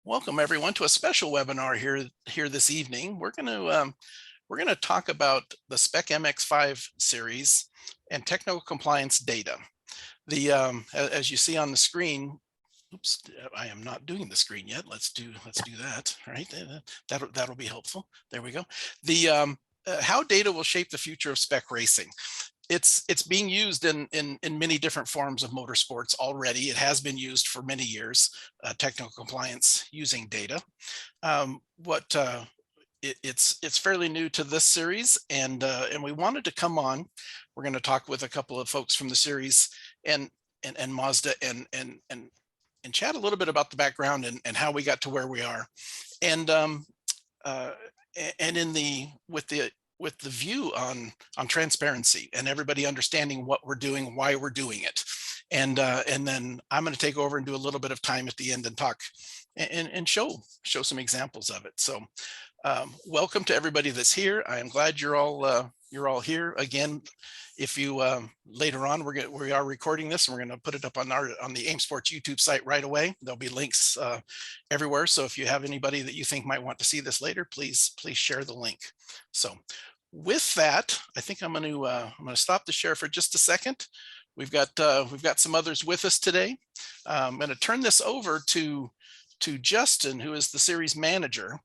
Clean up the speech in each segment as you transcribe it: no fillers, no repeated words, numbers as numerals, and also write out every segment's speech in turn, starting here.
Welcome everyone to a special webinar here this evening. We're going to talk about the Spec MX-5 series and technical compliance data. As you see on the screen, oops, I am not doing the screen yet. Let's do that. All right, that'll be helpful. There we go. How data will shape the future of spec racing. It's being used in many different forms of motorsports already. It has been used for many years, technical compliance using data. It's fairly new to this series, and we wanted to come on. We're going to talk with a couple of folks from the series and Mazda and chat a little bit about the background and how we got to where we are, and with the view on transparency and everybody understanding what we're doing, why we're doing it. And then I'm going to take over and do a little bit of time at the end and talk and show some examples of it. So welcome to everybody that's here. I am glad you're all here. Again, if you later on, we are recording this and we're going to put it up on the AIM Sports YouTube site right away. There'll be links everywhere. So if you have anybody that you think might want to see this later, please share the link. So with that, I think I'm going to stop the share for just a second. We've got some others with us today. I'm going to turn this over to Justin, who is the series manager,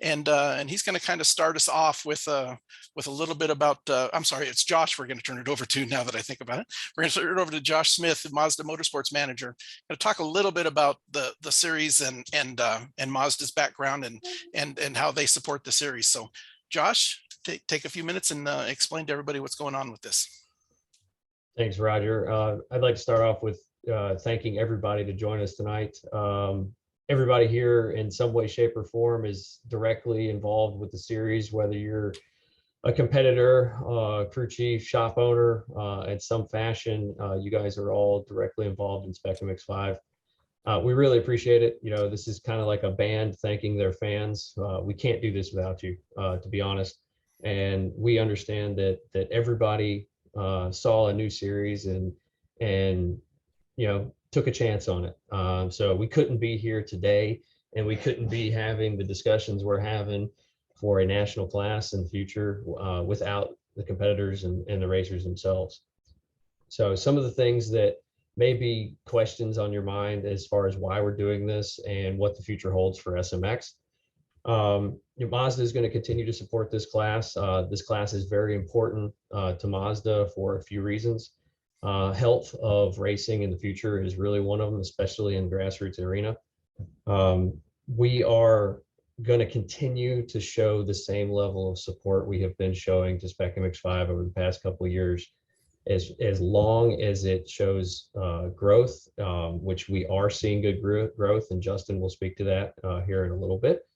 and he's going to kind of start us off with a little bit about. I'm sorry, it's Josh. We're going to turn it over to now that I think about it. We're going to turn it over to Josh Smith, the Mazda Motorsports manager. Going to talk a little bit about the series and Mazda's background and how they support the series. So, Josh, take a few minutes and explain to everybody what's going on with this. Thanks, Roger. I'd like to start off with thanking everybody to join us tonight. Everybody here in some way, shape, or form is directly involved with the series, whether you're a competitor, crew chief, shop owner, in some fashion, you guys are all directly involved in Spec MX-5. We really appreciate it. You know, this is kind of like a band thanking their fans. We can't do this without you, to be honest. And we understand that everybody saw a new series and you know, took a chance on it. So we couldn't be here today, and we couldn't be having the discussions we're having for a national class in the future without the competitors and the racers themselves. So some of the things that may be questions on your mind as far as why we're doing this and what the future holds for SMX. Mazda is going to continue to support this class. This class is very important to Mazda for a few reasons. Health of racing in the future is really one of them, especially in grassroots arena. We are going to continue to show the same level of support we have been showing to Spec MX-5 over the past couple of years, as long as it shows growth, which we are seeing good growth, and Justin will speak to that here in a little bit,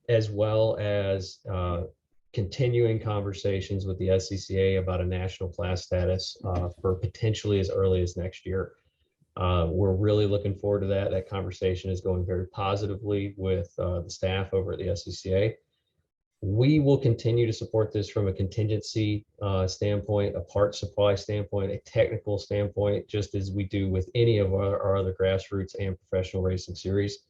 as well as continuing conversations with the SCCA about a national class status for potentially as early as next year. We're really looking forward to that. That conversation is going very positively with the staff over at the SCCA. We will continue to support this from a contingency standpoint, a part supply standpoint, a technical standpoint, just as we do with any of our other grassroots and professional racing series.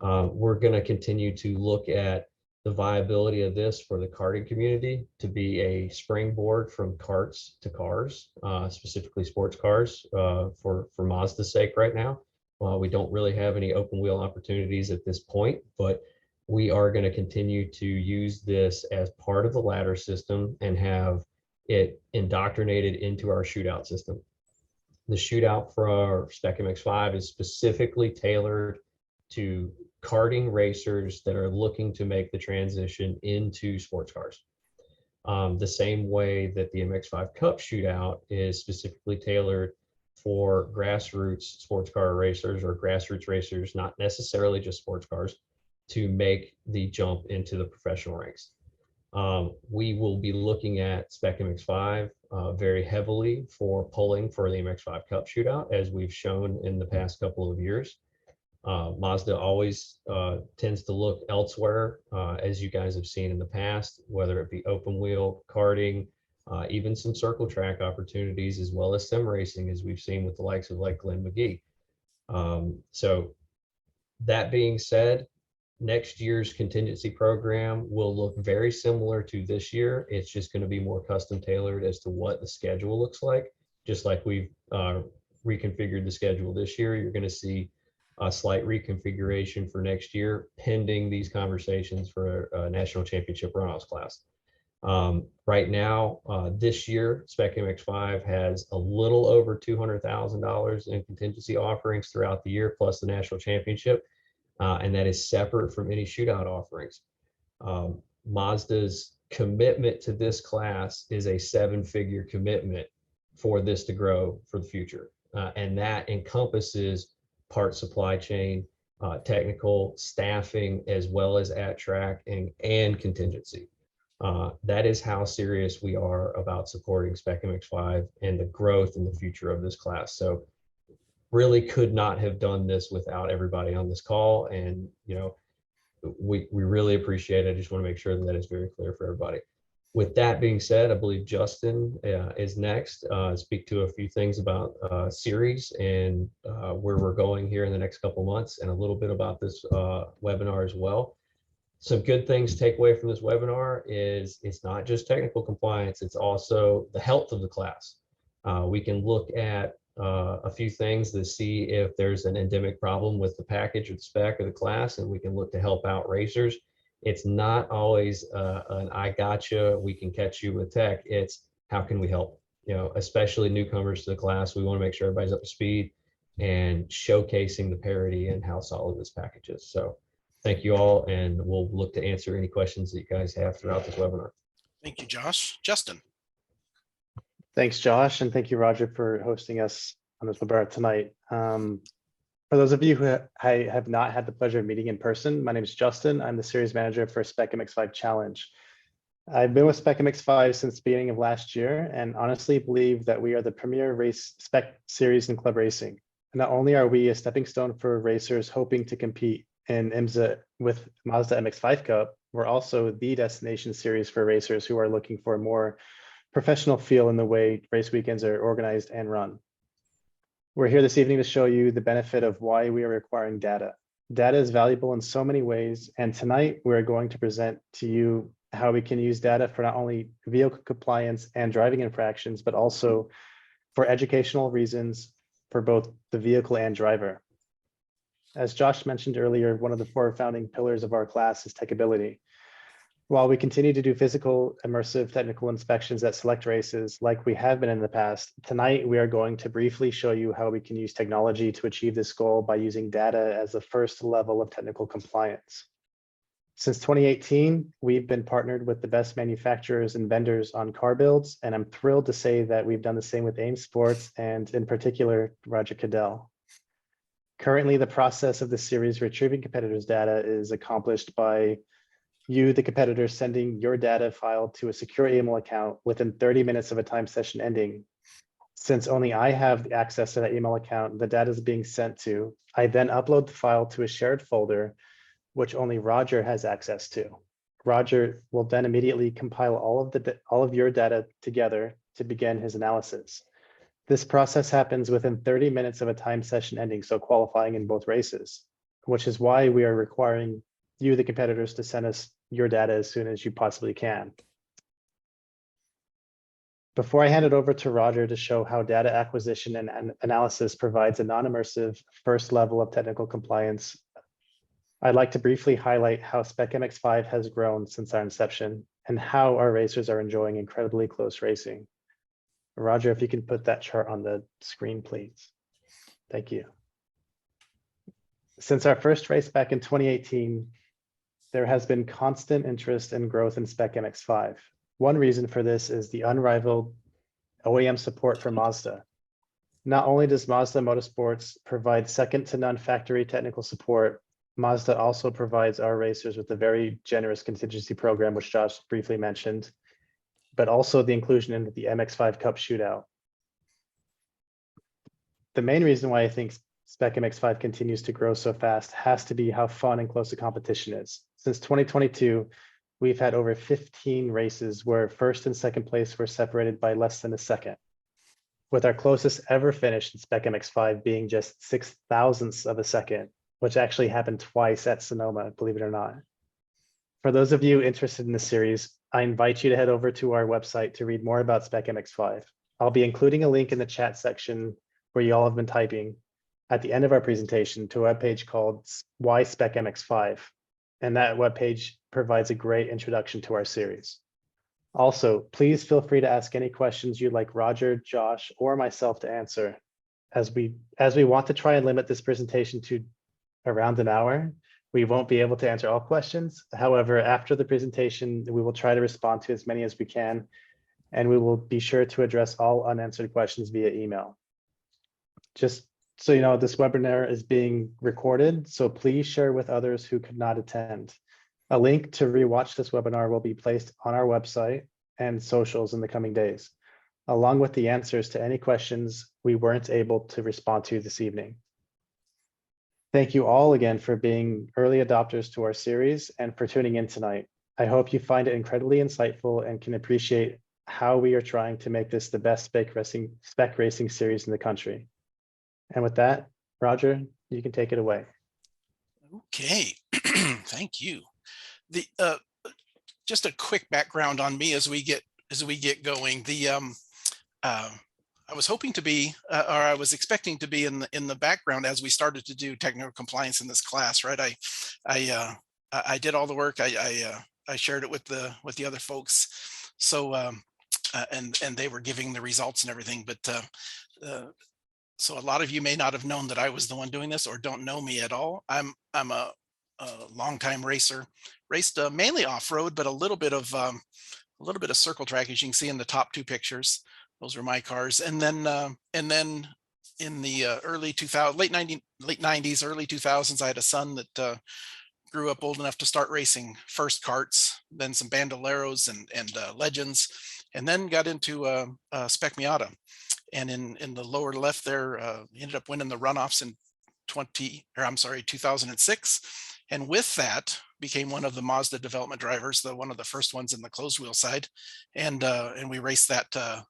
We're going to continue to look at the viability of this for the karting community to be a springboard from karts to cars, specifically sports cars, for Mazda's sake right now. We don't really have any open wheel opportunities at this point, but we are going to continue to use this as part of the ladder system and have it indoctrinated into our shootout system. The shootout for our Spec MX-5 is specifically tailored to karting racers that are looking to make the transition into sports cars. The same way that the MX-5 Cup shootout is specifically tailored for grassroots sports car racers or grassroots racers, not necessarily just sports cars, to make the jump into the professional ranks. We will be looking at Spec MX-5 very heavily for pulling for the MX-5 Cup shootout, as we've shown in the past couple of years. Mazda always tends to look elsewhere, as you guys have seen in the past, whether it be open wheel, karting, even some circle track opportunities, as well as sim racing, as we've seen with the likes of like Glenn McGee. So That being said, next year's contingency program will look very similar to this year. It's just going to be more custom tailored as to what the schedule looks like. Just like we've reconfigured the schedule this year, you're going to see a slight reconfiguration for next year, pending these conversations for a national championship runoffs class. Right now, this year, Spec MX-5 has a little over $200,000 in contingency offerings throughout the year, plus the national championship. And that is separate from any shootout offerings. Mazda's commitment to this class is a 7-figure commitment for this to grow for the future. And that encompasses part supply chain, technical staffing, as well as at track and contingency. That is how serious we are about supporting Spec MX-5 and the growth and the future of this class. So really could not have done this without everybody on this call. And, you know, we really appreciate it. I just want to make sure that that is very clear for everybody. With that being said, I believe Justin is next. Speak to a few things about series and where we're going here in the next couple months, and a little bit about this webinar as well. Some good things to take away from this webinar is it's not just technical compliance, it's also the health of the class. We can look at a few things to see if there's an endemic problem with the package or the spec or the class, and we can look to help out racers. It's not always an I gotcha, we can catch you with tech. It's how can we help? You know, especially newcomers to the class, we want to make sure everybody's up to speed and showcasing the parity and how solid this package is. So thank you all, and we'll look to answer any questions that you guys have throughout this webinar. Thank you, Josh. Justin. Thanks, Josh, and thank you, Roger, for hosting us on this webinar tonight. For those of you who I have not had the pleasure of meeting in person, my name is Justin. I'm the series manager for Spec MX-5 Challenge. I've been with Spec MX-5 since the beginning of last year, and honestly believe that we are the premier race spec series in club racing. And not only are we a stepping stone for racers hoping to compete in IMSA with Mazda MX-5 Cup, we're also the destination series for racers who are looking for a more professional feel in the way race weekends are organized and run. We're here this evening to show you the benefit of why we are requiring data. Data is valuable in so many ways, and tonight we're going to present to you how we can use data for not only vehicle compliance and driving infractions, but also for educational reasons for both the vehicle and driver. As Josh mentioned earlier, one of the 4 founding pillars of our class is techability. While we continue to do physical, immersive technical inspections at select races like we have been in the past, tonight we are going to briefly show you how we can use technology to achieve this goal by using data as the first level of technical compliance. Since 2018, we've been partnered with the best manufacturers and vendors on car builds, and I'm thrilled to say that we've done the same with AIM Sports and in particular, Roger Caddell. Currently, the process of the series retrieving competitors' data is accomplished by you, the competitor, sending your data file to a secure email account within 30 minutes of a time session ending. Since only I have access to that email account, the data is being sent to. I then upload the file to a shared folder, which only Roger has access to. Roger will then immediately compile all of your data together to begin his analysis. This process happens within 30 minutes of a time session ending, so qualifying in both races, which is why we are requiring you, the competitors, to send us your data as soon as you possibly can. Before I hand it over to Roger to show how data acquisition and analysis provides a non-immersive first level of technical compliance, I'd like to briefly highlight how Spec MX-5 has grown since our inception and how our racers are enjoying incredibly close racing. Roger, if you can put that chart on the screen, please. Thank you. Since our first race back in 2018, there has been constant interest and growth in Spec MX-5. One reason for this is the unrivaled OEM support for Mazda. Not only does Mazda Motorsports provide second to none factory technical support, Mazda also provides our racers with a very generous contingency program, which Josh briefly mentioned, but also the inclusion into the MX-5 Cup shootout. The main reason why I think Spec MX-5 continues to grow so fast has to be how fun and close the competition is. Since 2022, we've had over 15 races where first and second place were separated by less than a second, with our closest ever finish in Spec MX-5 being just 0.006 of a second which actually happened twice at Sonoma, believe it or not. For those of you interested in the series, I invite you to head over to our website to read more about Spec MX-5. I'll be including a link in the chat section where you all have been typing at the end of our presentation to a webpage called Why Spec MX-5. And that webpage provides a great introduction to our series. Also, please feel free to ask any questions you'd like Roger, Josh, or myself to answer. As we want to try and limit this presentation to around an hour, we won't be able to answer all questions. However, after the presentation, we will try to respond to as many as we can, and we will be sure to address all unanswered questions via email. Just so you know, this webinar is being recorded, so please share with others who could not attend. A link to rewatch this webinar will be placed on our website and socials in the coming days, along with the answers to any questions we weren't able to respond to this evening. Thank you all again for being early adopters to our series and for tuning in tonight. I hope you find it incredibly insightful and can appreciate how we are trying to make this the best spec racing series in the country. And with that, Roger, you can take it away. Okay, thank you. Just a quick background on me as we get going. I was hoping to be, or I was expecting to be in the background as we started to do technical compliance in this class, right? I did all the work. I shared it with the other folks. So and they were giving the results and everything. But so a lot of you may not have known that I was the one doing this, or don't know me at all. I'm a longtime racer, raced mainly off-road, but a little bit of circle track, as you can see in the top two pictures. Those are my cars. And then in the early 2000s, late 90s, early 2000s, I had a son that grew up old enough to start racing first karts, then some Bandoleros and Legends, and then got into Spec Miata. And in the lower left there, ended up winning the runoffs in 2006. And with that, became one of the Mazda development drivers, one of the first ones in the closed wheel side, and we raced that an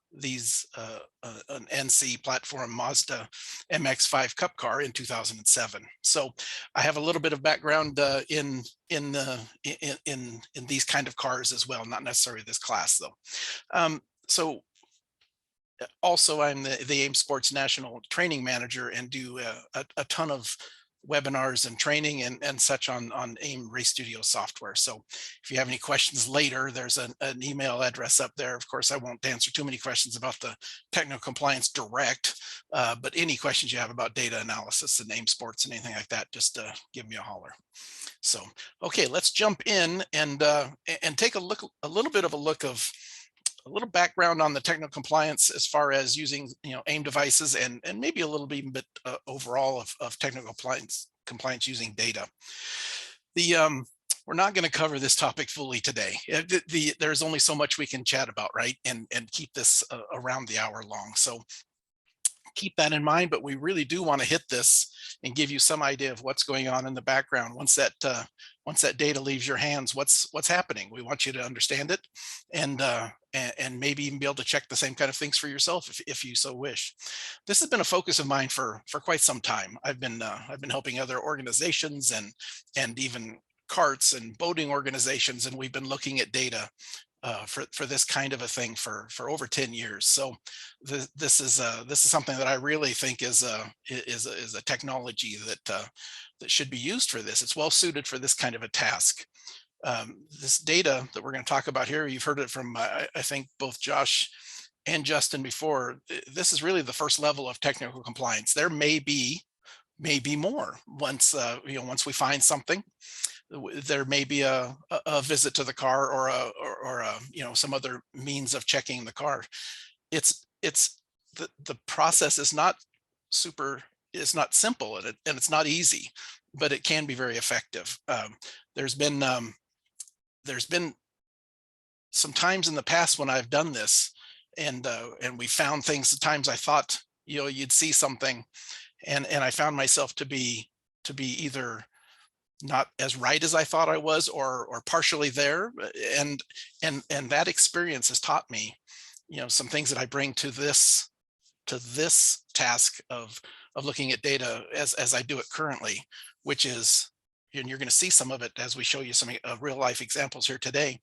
NC platform Mazda MX-5 Cup car in 2007. So I have a little bit of background in these kind of cars as well, not necessarily this class though. So also, I'm the AIM Sports National Training Manager and do a ton of webinars and training and such on AIM Race Studio software. So if you have any questions later, there's an email address up there. Of course, I won't answer too many questions about the technical compliance direct, but any questions you have about data analysis and AIM Sports and anything like that, just give me a holler. So, okay, let's jump in and take a little background on the technical compliance as far as using AIM devices and maybe a little bit overall of technical compliance using data. We're not going to cover this topic fully today. There's only so much we can chat about, right? And keep this around the hour long. So keep that in mind, but we really do want to hit this and give you some idea of what's going on in the background. Once that data leaves your hands, what's happening. We want you to understand it and maybe even be able to check the same kind of things for yourself if you so wish. This has been a focus of mine for quite some time. I've been helping other organizations and even carts and boating organizations, and we've been looking at data for this kind of a thing for over 10 years. So this is something that I really think is a technology that should be used for this. It's well suited for this kind of a task. This data that we're going to talk about here, you've heard it from I think both Josh and Justin before. This is really the first level of technical compliance. There may be more once once we find something. There may be a visit to the car or some other means of checking the car. It's the process is not simple and it's not easy, but it can be very effective. There's been some times in the past when I've done this and we found things. Times I thought you'd see something and I found myself to be either not as right as I thought I was, or partially there. And that experience has taught me, some things that I bring to this task of of looking at data as I do it currently, which is, and you're going to see some of it as we show you some real life examples here today,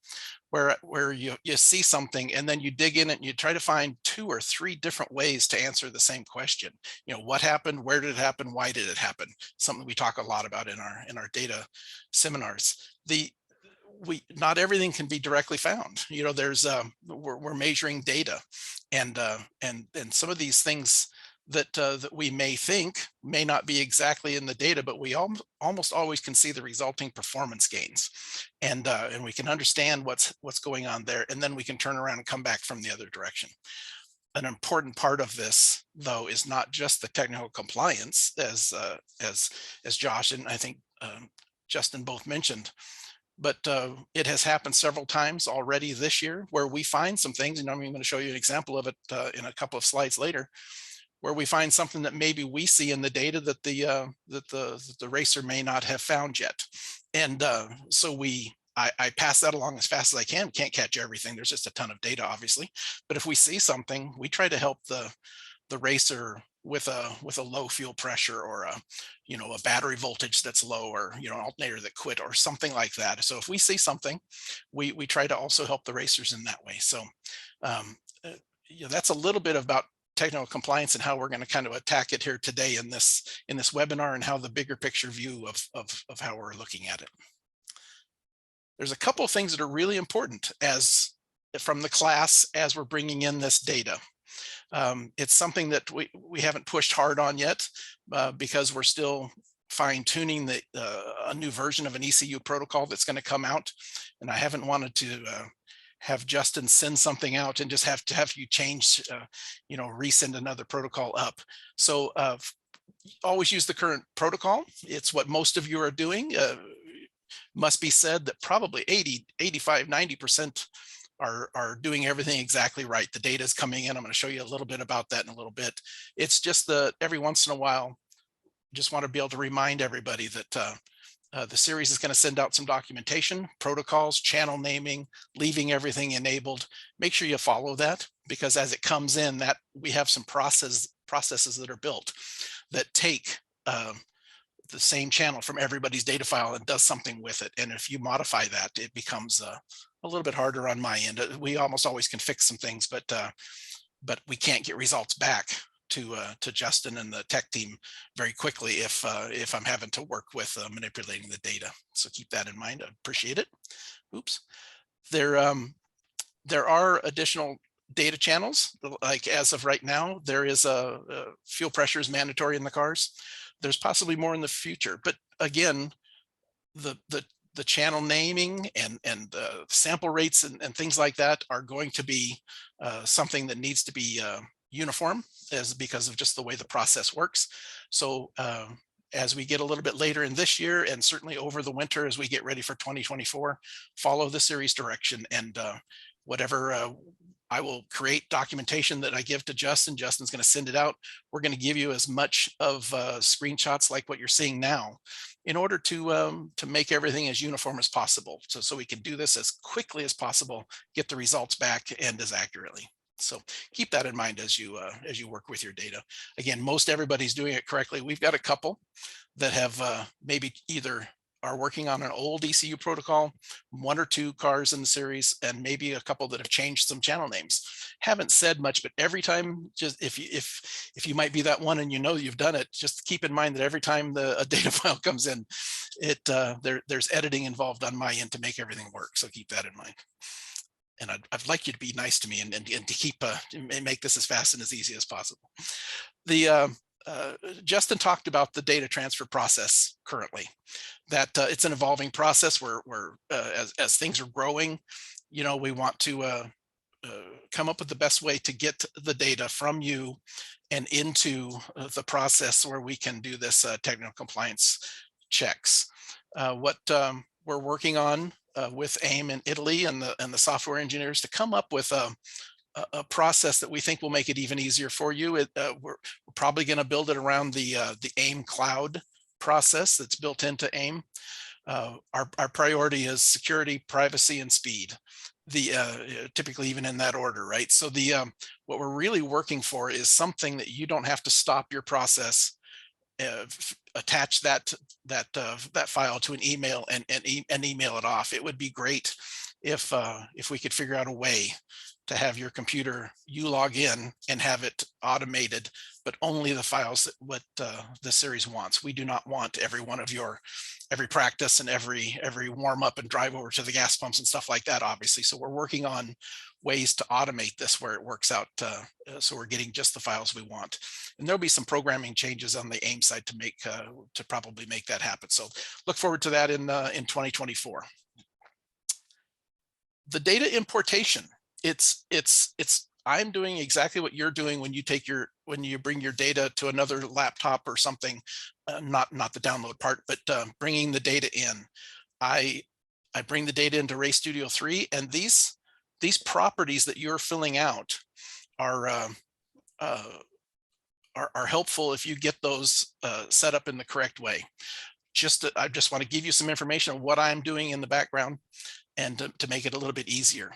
where you see something and then you dig in it and you try to find 2 or 3 different ways to answer the same question. You know, what happened, where did it happen, why did it happen? Something we talk a lot about in our data seminars. Not everything can be directly found. You know, there's we're measuring data, and some of these things that we may think may not be exactly in the data, but we almost always can see the resulting performance gains, and we can understand what's going on there, and then we can turn around and come back from the other direction. An important part of this, though, is not just the technical compliance, as Josh and I think Justin both mentioned, but it has happened several times already this year where we find some things, and I'm going to show you an example of it in a couple of slides later, where we find something that maybe we see in the data that the racer may not have found yet. And so I pass that along as fast as I can. Can't catch everything. There's just a ton of data, obviously. But if we see something, we try to help the racer with a low fuel pressure, or a battery voltage that's low, or an alternator that quit, or something like that. So if we see something, we try to also help the racers in that way. So that's a little bit about technical compliance and how we're going to kind of attack it here today in this webinar, and how the bigger picture view of how we're looking at it. There's a couple of things that are really important from the class as we're bringing in this data. It's something that we haven't pushed hard on yet because we're still fine-tuning a new version of an ECU protocol that's going to come out, and I haven't wanted to have Justin send something out and just have to have you change, resend another protocol up. So always use the current protocol. It's what most of you are doing. Must be said that probably 80, 85, 90% are doing everything exactly right. The data is coming in. I'm going to show you a little bit about that in a little bit. It's just that every once in a while, just want to be able to remind everybody that the series is going to send out some documentation, protocols, channel naming, leaving everything enabled. Make sure you follow that, because as it comes in, that we have some processes that are built that take the same channel from everybody's data file and does something with it. And if you modify that, it becomes a little bit harder on my end. We almost always can fix some things, but we can't get results back to Justin and the tech team very quickly if I'm having to work with manipulating the data. So keep that in mind. I appreciate it. Oops. There are additional data channels. Like as of right now, there is a fuel pressure is mandatory in the cars. There's possibly more in the future, but again, the channel naming and sample rates and things like that are going to be something that needs to be uniform, because of just the way the process works. So as we get a little bit later in this year, and certainly over the winter as we get ready for 2024, follow the series direction, and whatever I will create documentation that I give to Justin. Justin's going to send it out. We're going to give you as much of screenshots like what you're seeing now, in order to make everything as uniform as possible. So we can do this as quickly as possible, get the results back, and as accurately. So keep that in mind as you work with your data. Again, most everybody's doing it correctly. We've got a couple that have maybe either are working on an old ECU protocol, 1 or 2 cars in the series, and maybe a couple that have changed some channel names. Haven't said much, but every time, just if you might be that one and you've done it, just keep in mind that every time a data file comes in, there's editing involved on my end to make everything work. So keep that in mind. And I'd like you to be nice to me and to keep and make this as fast and as easy as possible. Justin talked about the data transfer process currently, that it's an evolving process where as things are growing, we want to come up with the best way to get the data from you and into the process where we can do this technical compliance checks. What we're working on with AIM in Italy and the software engineers to come up with a process that we think will make it even easier for you. We're probably going to build it around the AIM cloud process that's built into AIM. Our priority is security, privacy, and speed. Typically even in that order, right? So what we're really working for is something that you don't have to stop your process attach that file to an email and email it off. It would be great if we could figure out a way to have your computer, you log in and have it automated, but only the files that what the series wants. We do not want every one of your every practice and every warm up and drive over to the gas pumps and stuff like that, obviously. So we're working on ways to automate this where it works out, so we're getting just the files we want. And there'll be some programming changes on the AIM side to make to probably make that happen. So look forward to that in 2024. The data importation. I'm doing exactly what you're doing when you bring your data to another laptop or something, not the download part, but bringing the data in. I bring the data into Race Studio 3, and these properties that you're filling out are helpful if you get those set up in the correct way. I just want to give you some information on what I'm doing in the background and to make it a little bit easier.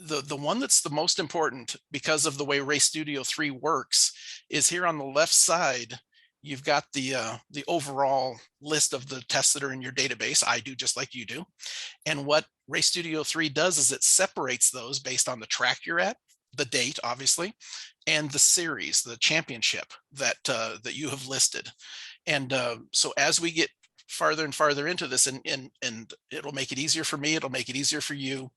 The one that's the most important because of the way Race Studio 3 works is here on the left side. You've got the overall list of the tests that are in your database. I do just like you do. And what Race Studio 3 does is it separates those based on the track you're at, the date, obviously, and the series, the championship that you have listed. And so as we get farther and farther into this, and it'll make it easier for me, it'll make it easier for you,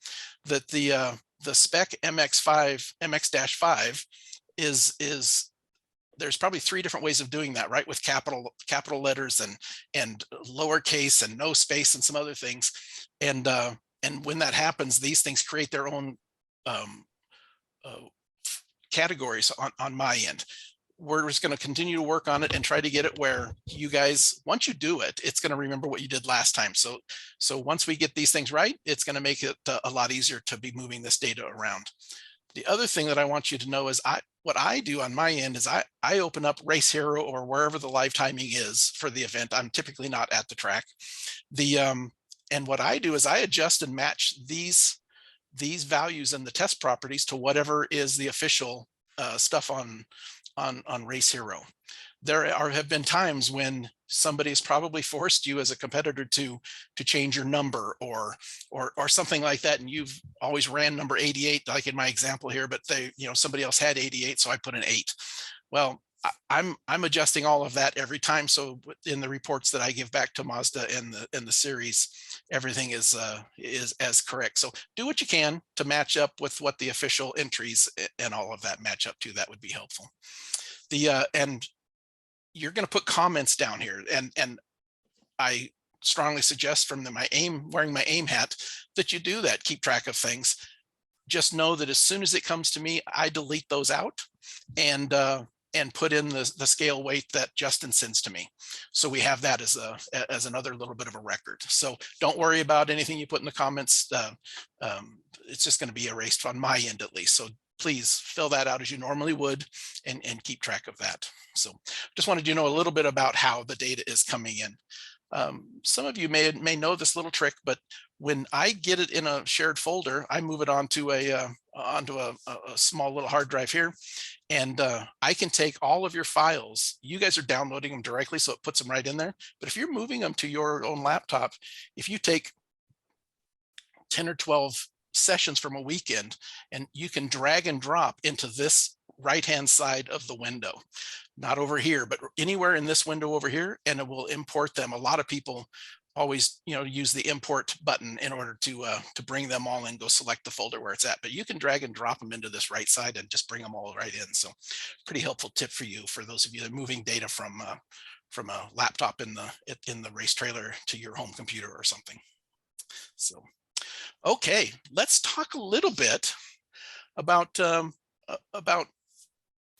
that the Spec MX-5 is there's probably 3 different ways of doing that, right? With capital letters and lowercase and no space and some other things. And when that happens, these things create their own categories on my end. We're just going to continue to work on it and try to get it where you guys, once you do it, it's going to remember what you did last time. So once we get these things right, it's going to make it a lot easier to be moving this data around. The other thing that I want you to know is what I do on my end is I open up Race Hero or wherever the live timing is for the event. I'm typically not at the track. And what I do is I adjust and match these values and the test properties to whatever is the official stuff on Race Hero. There have been times when somebody has probably forced you as a competitor to change your number or something like that, and you've always ran number 88, like in my example here, but somebody else had 88, so I put an 8. Well, I'm adjusting all of that every time. So in the reports that I give back to Mazda and the series, everything is as correct. So do what you can to match up with what the official entries and all of that match up to. That would be helpful. And you're going to put comments down here, and I strongly suggest from wearing my AIM hat that you do that. Keep track of things. Just know that as soon as it comes to me, I delete those out and put in the scale weight that Justin sends to me. So we have that as another little bit of a record. So don't worry about anything you put in the comments. It's just going to be erased on my end at least. So please fill that out as you normally would and keep track of that. So just wanted you to know a little bit about how the data is coming in. Some of you may know this little trick, but when I get it in a shared folder, I move it onto a small little hard drive here, and I can take all of your files. You guys are downloading them directly, so it puts them right in there. But if you're moving them to your own laptop, if you take 10 or 12 sessions from a weekend, and you can drag and drop into this right-hand side of the window, not over here, but anywhere in this window over here, and it will import them. A lot of people always, use the import button in order to bring them all in, go select the folder where it's at, but you can drag and drop them into this right side and just bring them all right in. So pretty helpful tip for you, for those of you that are moving data from a laptop in the race trailer to your home computer or something. So, okay, let's talk a little bit about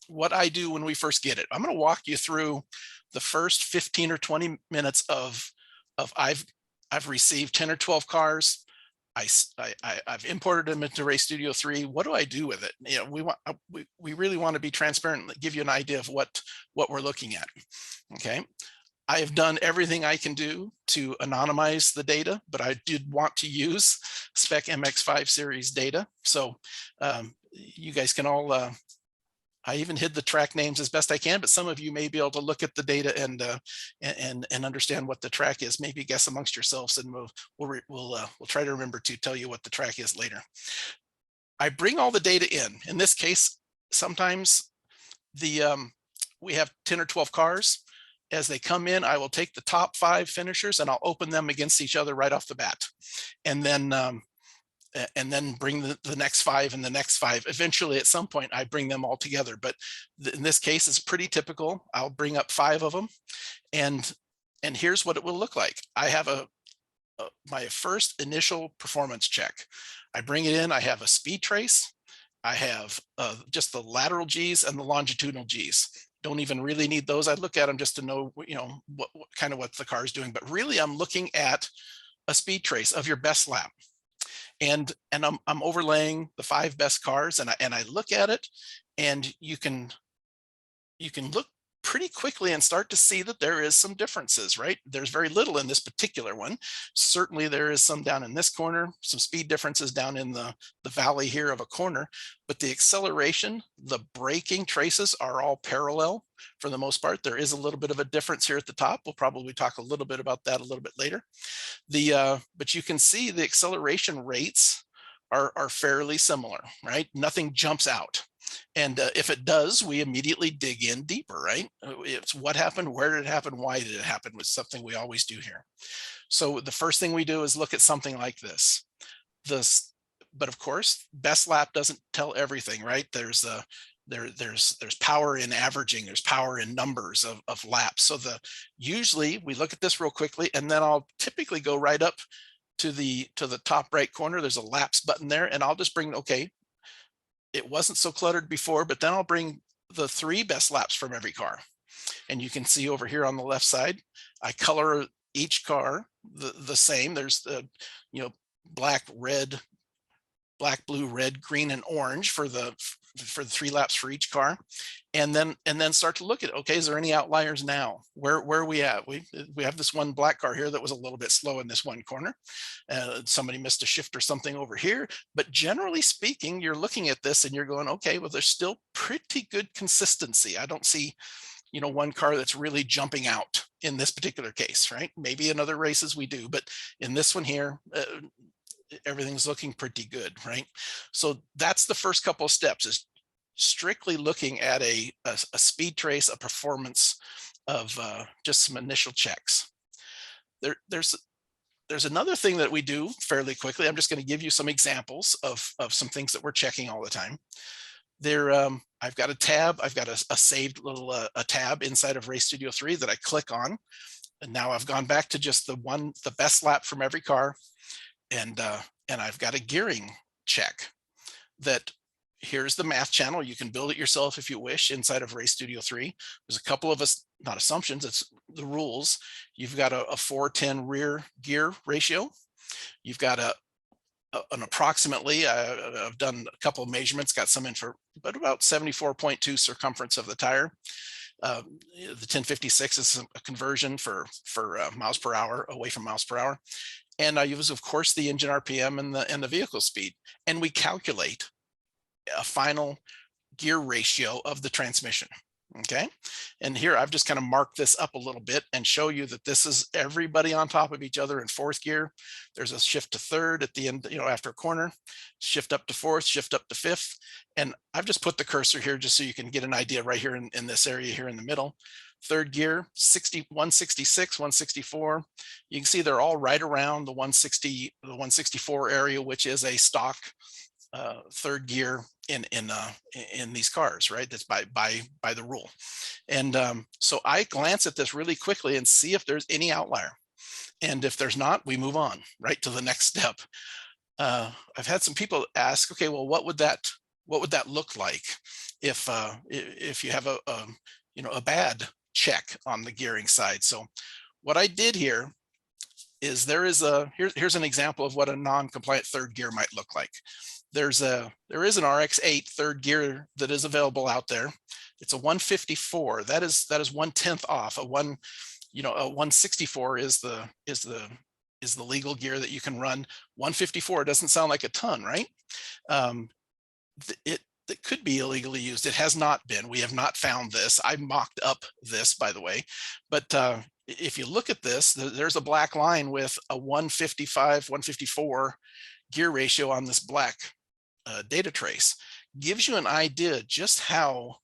what I do when we first get it. I'm going to walk you through the first 15 or 20 minutes of I've received 10 or 12 cars. I've imported them into Race Studio 3. What do I do with it? We really want to be transparent and give you an idea of what we're looking at. Okay. I have done everything I can do to anonymize the data, but I did want to use Spec MX-5 series data. So you guys can all I even hid the track names as best I can, but some of you may be able to look at the data and understand what the track is. Maybe guess amongst yourselves, and we'll try to remember to tell you what the track is later. I bring all the data in. In this case, sometimes we have 10 or 12 cars. As they come in, I will take the top 5 finishers and I'll open them against each other right off the bat, and then bring the next 5 and the next 5. Eventually, at some point, I bring them all together. But in this case, it's pretty typical. I'll bring up 5 of them, and here's what it will look like. I have my first initial performance check. I bring it in. I have a speed trace. I have just the lateral G's and the longitudinal G's. Don't even really need those. I look at them just to know, what kind of what the car is doing. But really, I'm looking at a speed trace of your best lap. And I'm overlaying the 5 best cars, and I look at it, and you can look pretty quickly and start to see that there is some differences, right? There's very little in this particular one. Certainly there is some down in this corner, some speed differences down in the valley here of a corner, but the acceleration, the braking traces are all parallel for the most part. There is a little bit of a difference here at the top. We'll probably talk a little bit about that a little bit later. But you can see the acceleration rates are fairly similar, right? Nothing jumps out. And if it does, we immediately dig in deeper, right? It's what happened, where did it happen, why did it happen, was something we always do here. So the first thing we do is look at something like this. But of course, best lap doesn't tell everything, right? There's power in averaging, there's power in numbers of laps. So usually we look at this real quickly, and then I'll typically go right up to the top right corner. There's a laps button there, and I'll just bring, okay, it wasn't so cluttered before, but then I'll bring the 3 best laps from every car. And you can see over here on the left side, I color each car the same. There's the, black, red, black, blue, red, green, and orange for the 3 laps for each car, and then start to look at, okay, is there any outliers now? Where are we at? We have this one black car here that was a little bit slow in this one corner. Somebody missed a shift or something over here, but generally speaking, you're looking at this and you're going, okay, well, there's still pretty good consistency. I don't see, one car that's really jumping out in this particular case, right? Maybe in other races we do, but in this one here, everything's looking pretty good, right? So that's the first couple of steps, is strictly looking at a speed trace, a performance of just some initial checks. There's another thing that we do fairly quickly. I'm just going to give you some examples of some things that we're checking all the time. I've got a tab. I've got a saved little a tab inside of Race Studio 3 that I click on, and now I've gone back to just the best lap from every car. And I've got a gearing check that here's the math channel. You can build it yourself if you wish inside of Race Studio 3. There's a couple of not assumptions, it's the rules. You've got a 4:10 rear gear ratio. You've got an approximately, I've done a couple of measurements, got some info, but about 74.2 circumference of the tire. The 1056 is a conversion for miles per hour, away from miles per hour. And I use, of course, the engine RPM and the vehicle speed. And we calculate a final gear ratio of the transmission. Okay. And here I've just kind of marked this up a little bit and show you that this is everybody on top of each other in 4th gear. There's a shift to 3rd at the end, after a corner, shift up to 4th, shift up to 5th. And I've just put the cursor here just so you can get an idea right here in this area here in the middle. 3rd gear, 166, 164. You can see they're all right around the 160, the 164 area, which is a stock 3rd gear in these cars, right? That's by the rule. And so I glance at this really quickly and see if there's any outlier. And if there's not, we move on right to the next step. I've had some people ask, okay, well, what would that look like if you have a bad check on the gearing side? So what I did here is here's an example of what a non-compliant 3rd gear might look like. There is an RX-8 3rd gear that is available out there. It's a 154. That is 1/10 off. A 164 is the legal gear that you can run. 154 doesn't sound like a ton, right? that could be illegally used. It has not been. We have not found this. I mocked up this, by the way. But if you look at this, there's a black line with a 155, 154 gear ratio on this black data trace. Gives you an idea just how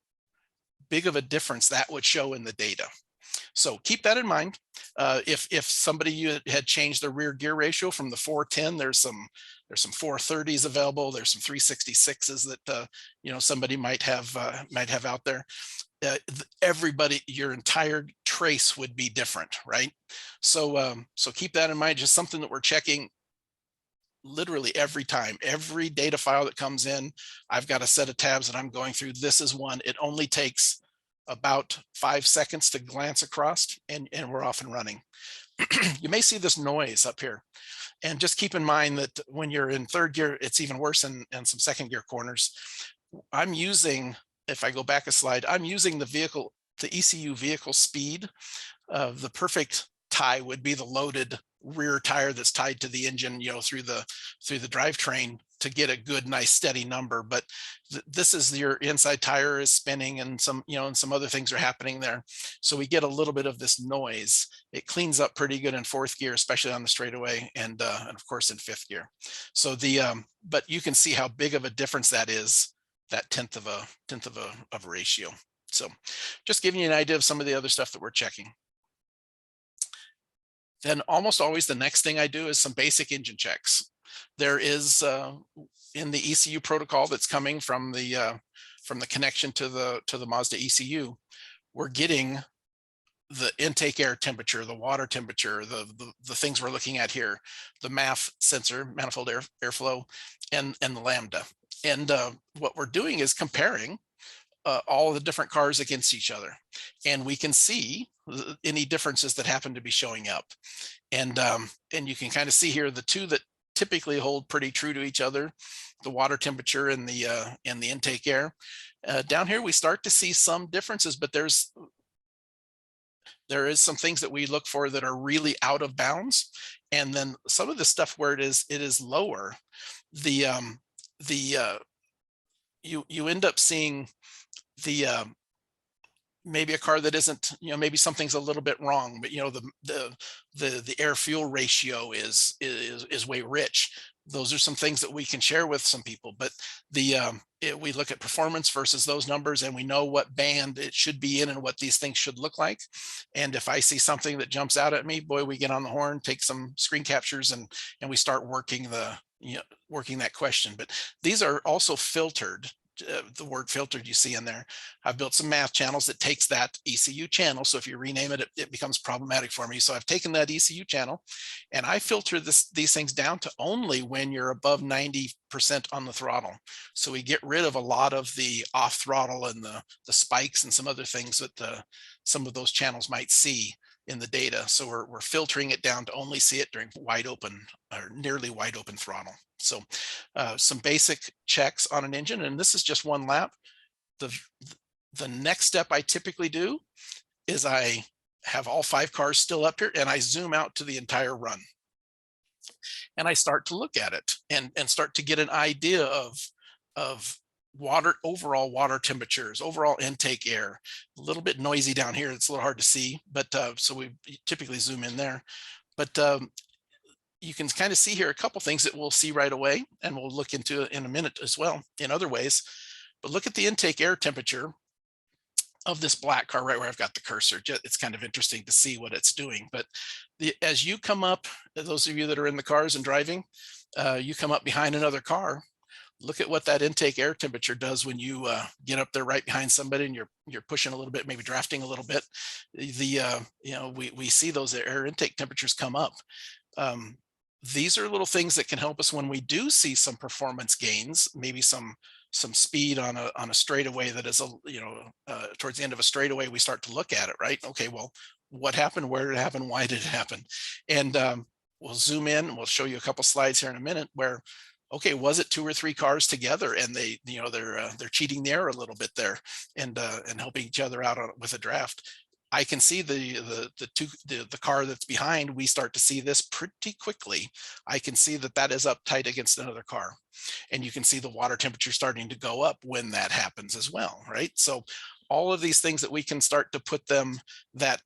big of a difference that would show in the data. So keep that in mind. If somebody had changed the rear gear ratio from the 410, there's some 430s available. There's some 366s that somebody might have out there. Everybody, your entire trace would be different, right? So keep that in mind. Just something that we're checking literally every time. Every data file that comes in, I've got a set of tabs that I'm going through. This is one. It only takes about 5 seconds to glance across, and we're off and running. You may see this noise up here, and just keep in mind that when you're in third gear, it's even worse in some second gear corners. I'm using, if I go back a slide, I'm using the ECU vehicle speed. The perfect tie would be the loaded rear tire that's tied to the engine, through the drivetrain, to get a good, nice, steady number. But this is your inside tire is spinning, and some other things are happening there. So we get a little bit of this noise. It cleans up pretty good in fourth gear, especially on the straightaway, and of course in fifth gear. So but you can see how big of a difference that is, that tenth of a ratio. So just giving you an idea of some of the other stuff that we're checking. Then almost always the next thing I do is some basic engine checks. There is in the ECU protocol that's coming from the connection to the Mazda ECU, we're getting the intake air temperature, the water temperature, the things we're looking at here, the MAF sensor, manifold airflow, and the lambda. And what we're doing is comparing all of the different cars against each other, and we can see any differences that happen to be showing up. And you can kind of see here the two that typically hold pretty true to each other, the water temperature and the intake air. Down here we start to see some differences, but there is some things that we look for that are really out of bounds, and then some of the stuff where it is lower, you end up seeing maybe a car that isn't, maybe something's a little bit wrong, but the air fuel ratio is way rich. Those are some things that we can share with some people, but we look at performance versus those numbers, and we know what band it should be in and what these things should look like. And if I see something that jumps out at me, boy, we get on the horn, take some screen captures, and we start working that question. But these are also filtered. The word filtered you see in there. I've built some math channels that takes that ECU channel. So if you rename it, it becomes problematic for me. So I've taken that ECU channel and I filter these things down to only when you're above 90% on the throttle. So we get rid of a lot of the off throttle and the spikes and some other things that some of those channels might see in the data. So we're filtering it down to only see it during wide open or nearly wide open throttle. So some basic checks on an engine, and this is just one lap. The next step I typically do is I have all 5 cars still up here, and I zoom out to the entire run. And I start to look at it and start to get an idea of overall water temperatures, overall intake air. A little bit noisy down here. It's a little hard to see, but so we typically zoom in there. But you can kind of see here a couple things that we'll see right away, and we'll look into in a minute as well in other ways. But look at the intake air temperature of this black car right where I've got the cursor. It's kind of interesting to see what it's doing. But as you come up, those of you that are in the cars and driving, you come up behind another car. Look at what that intake air temperature does when you get up there right behind somebody and you're pushing a little bit, maybe drafting a little bit. We see those air intake temperatures come up. These are little things that can help us when we do see some performance gains, maybe some speed on a straightaway that is towards the end of a straightaway. We start to look at it, right? Okay, well, what happened? Where did it happen? Why did it happen? And we'll zoom in. We'll show you a couple slides here in a minute where, okay, was it 2 or 3 cars together and they're cheating the air a little bit there and helping each other out with a draft? I can see the car that's behind. We start to see this pretty quickly. I can see that that is up tight against another car, and you can see the water temperature starting to go up when that happens as well, right? So all of these things that we can start to put them that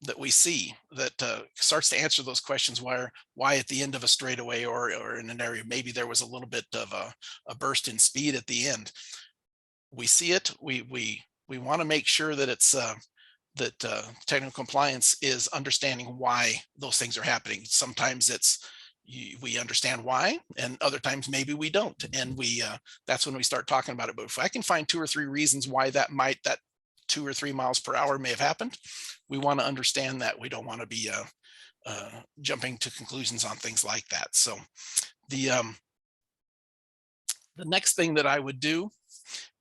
that we see that starts to answer those questions, why at the end of a straightaway or in an area maybe there was a little bit of a burst in speed at the end. We see it. We want to make sure that it's that technical compliance is understanding why those things are happening. Sometimes we understand why, and other times maybe we don't, and that's when we start talking about it. But if I can find 2 or 3 reasons why that 2 or 3 miles per hour may have happened, we want to understand that. We don't want to be jumping to conclusions on things like that. So the next thing that I would do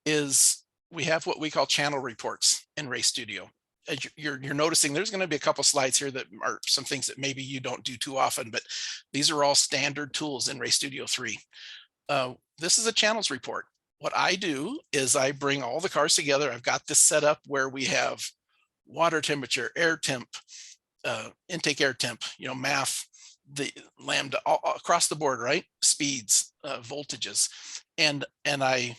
is we have what we call channel reports in Race Studio. As you're noticing, there's going to be a couple slides here that are some things that maybe you don't do too often, but these are all standard tools in Race Studio 3. This is a channels report. What I do is I bring all the cars together. I've got this set up where we have water temperature, air temp, intake air temp, MAF, the lambda, all across the board, right? Speeds, voltages, and I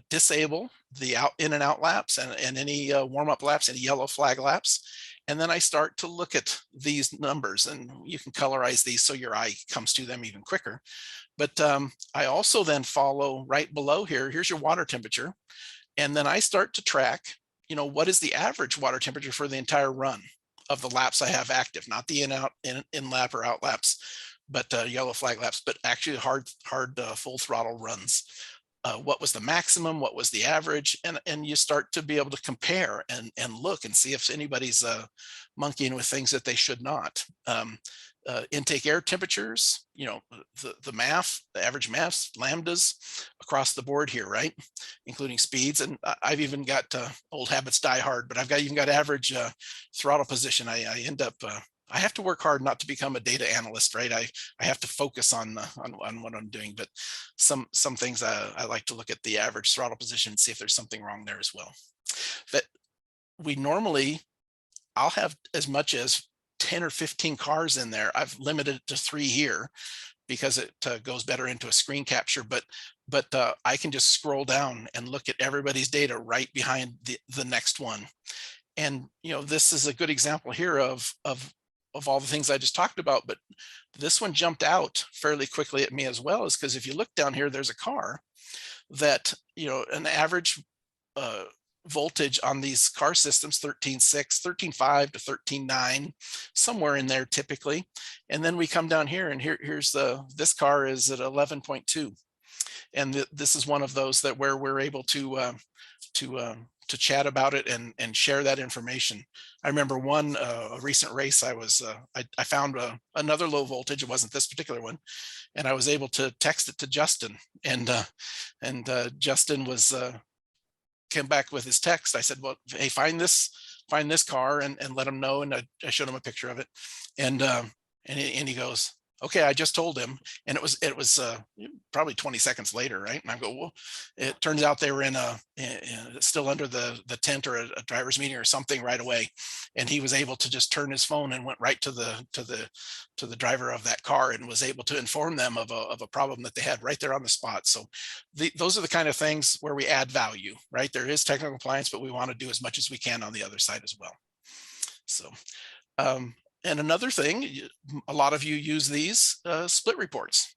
disable the in and out laps and any warm-up laps, any yellow flag laps. And then I start to look at these numbers, and you can colorize these so your eye comes to them even quicker. But I also then follow right below here. Here's your water temperature. And then I start to track, what is the average water temperature for the entire run of the laps I have active, not the in lap or out laps, but yellow flag laps, but actually hard full throttle runs. What was the maximum? What was the average? And you start to be able to compare and look and see if anybody's monkeying with things that they should not. Intake air temperatures, the MAF, the average MAFs, lambdas across the board here, right? Including speeds. And I've even got old habits die hard, but I've even got average throttle position. I end up, I have to work hard not to become a data analyst, right? I have to focus on what I'm doing, but some things I like to look at the average throttle position and see if there's something wrong there as well. That we normally, I'll have as much as 10 or 15 cars in there. I've limited it to 3 here because it goes better into a screen capture, but I can just scroll down and look at everybody's data right behind the next one. And this is a good example here of all the things I just talked about, but this one jumped out fairly quickly at me as well, is because if you look down here, there's a car that, an average voltage on these car systems, 13.6, 13.5 to 13.9, somewhere in there typically. And then we come down here and here's this car is at 11.2. And this is one of those that where we're able to chat about it and share that information. I remember a recent race I found another low voltage. It wasn't this particular one, and I was able to text it to Justin, and Justin came back with his text. I said, well, hey, find this car and let him know. And I showed him a picture of it, and he goes, okay, I just told him. And it was probably 20 seconds later, right? And I go, well, it turns out they were still under the tent or a driver's meeting or something right away. And he was able to just turn his phone and went right to the driver of that car and was able to inform them of a problem that they had right there on the spot. So those are the kind of things where we add value, right? There is technical compliance, but we want to do as much as we can on the other side as well. So, and another thing, a lot of you use these split reports.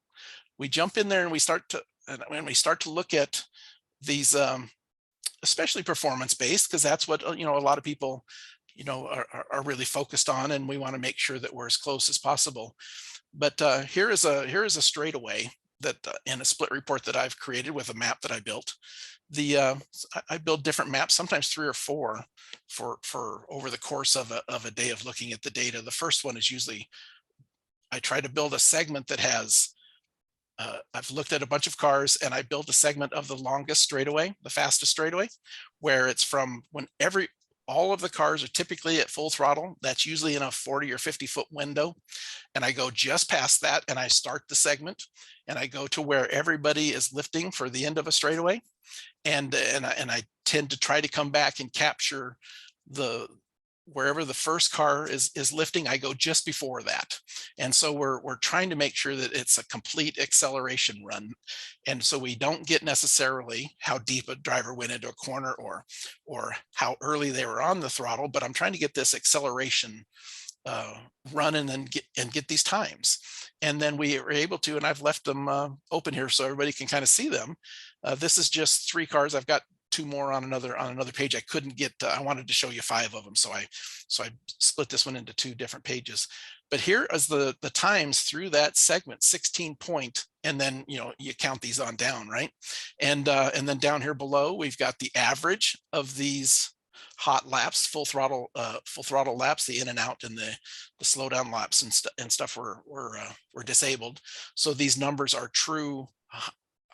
We jump in there and we start to look at these, especially performance-based, because that's what a lot of people are really focused on, and we want to make sure that we're as close as possible. But here is a straightaway that in a split report that I've created with a map that I built. I build different maps, sometimes 3 or 4 for over the course of a day of looking at the data. The first one is usually, I try to build a segment that has, I've looked at a bunch of cars and I built a segment of the longest straightaway, the fastest straightaway, where it's from when all of the cars are typically at full throttle. That's usually in a 40 or 50 foot window. And I go just past that and I start the segment and I go to where everybody is lifting for the end of a straightaway. And I tend to try to come back and capture wherever the first car is lifting, I go just before that. And so we're trying to make sure that it's a complete acceleration run. And so we don't get necessarily how deep a driver went into a corner or how early they were on the throttle, but I'm trying to get this acceleration run and then get these times. And then we were able to, and I've left them open here so everybody can kind of see them. This is just 3 cars. I've got 2 more on another page. I couldn't get, I wanted to show you 5 of them. So I split this one into 2 different pages. But here is the times through that segment, 16 point, and then, you know, you count these on down, right? And then down here below, we've got the average of these hot laps, full throttle laps, the in and out, and the slow down laps and stuff were disabled. So these numbers are true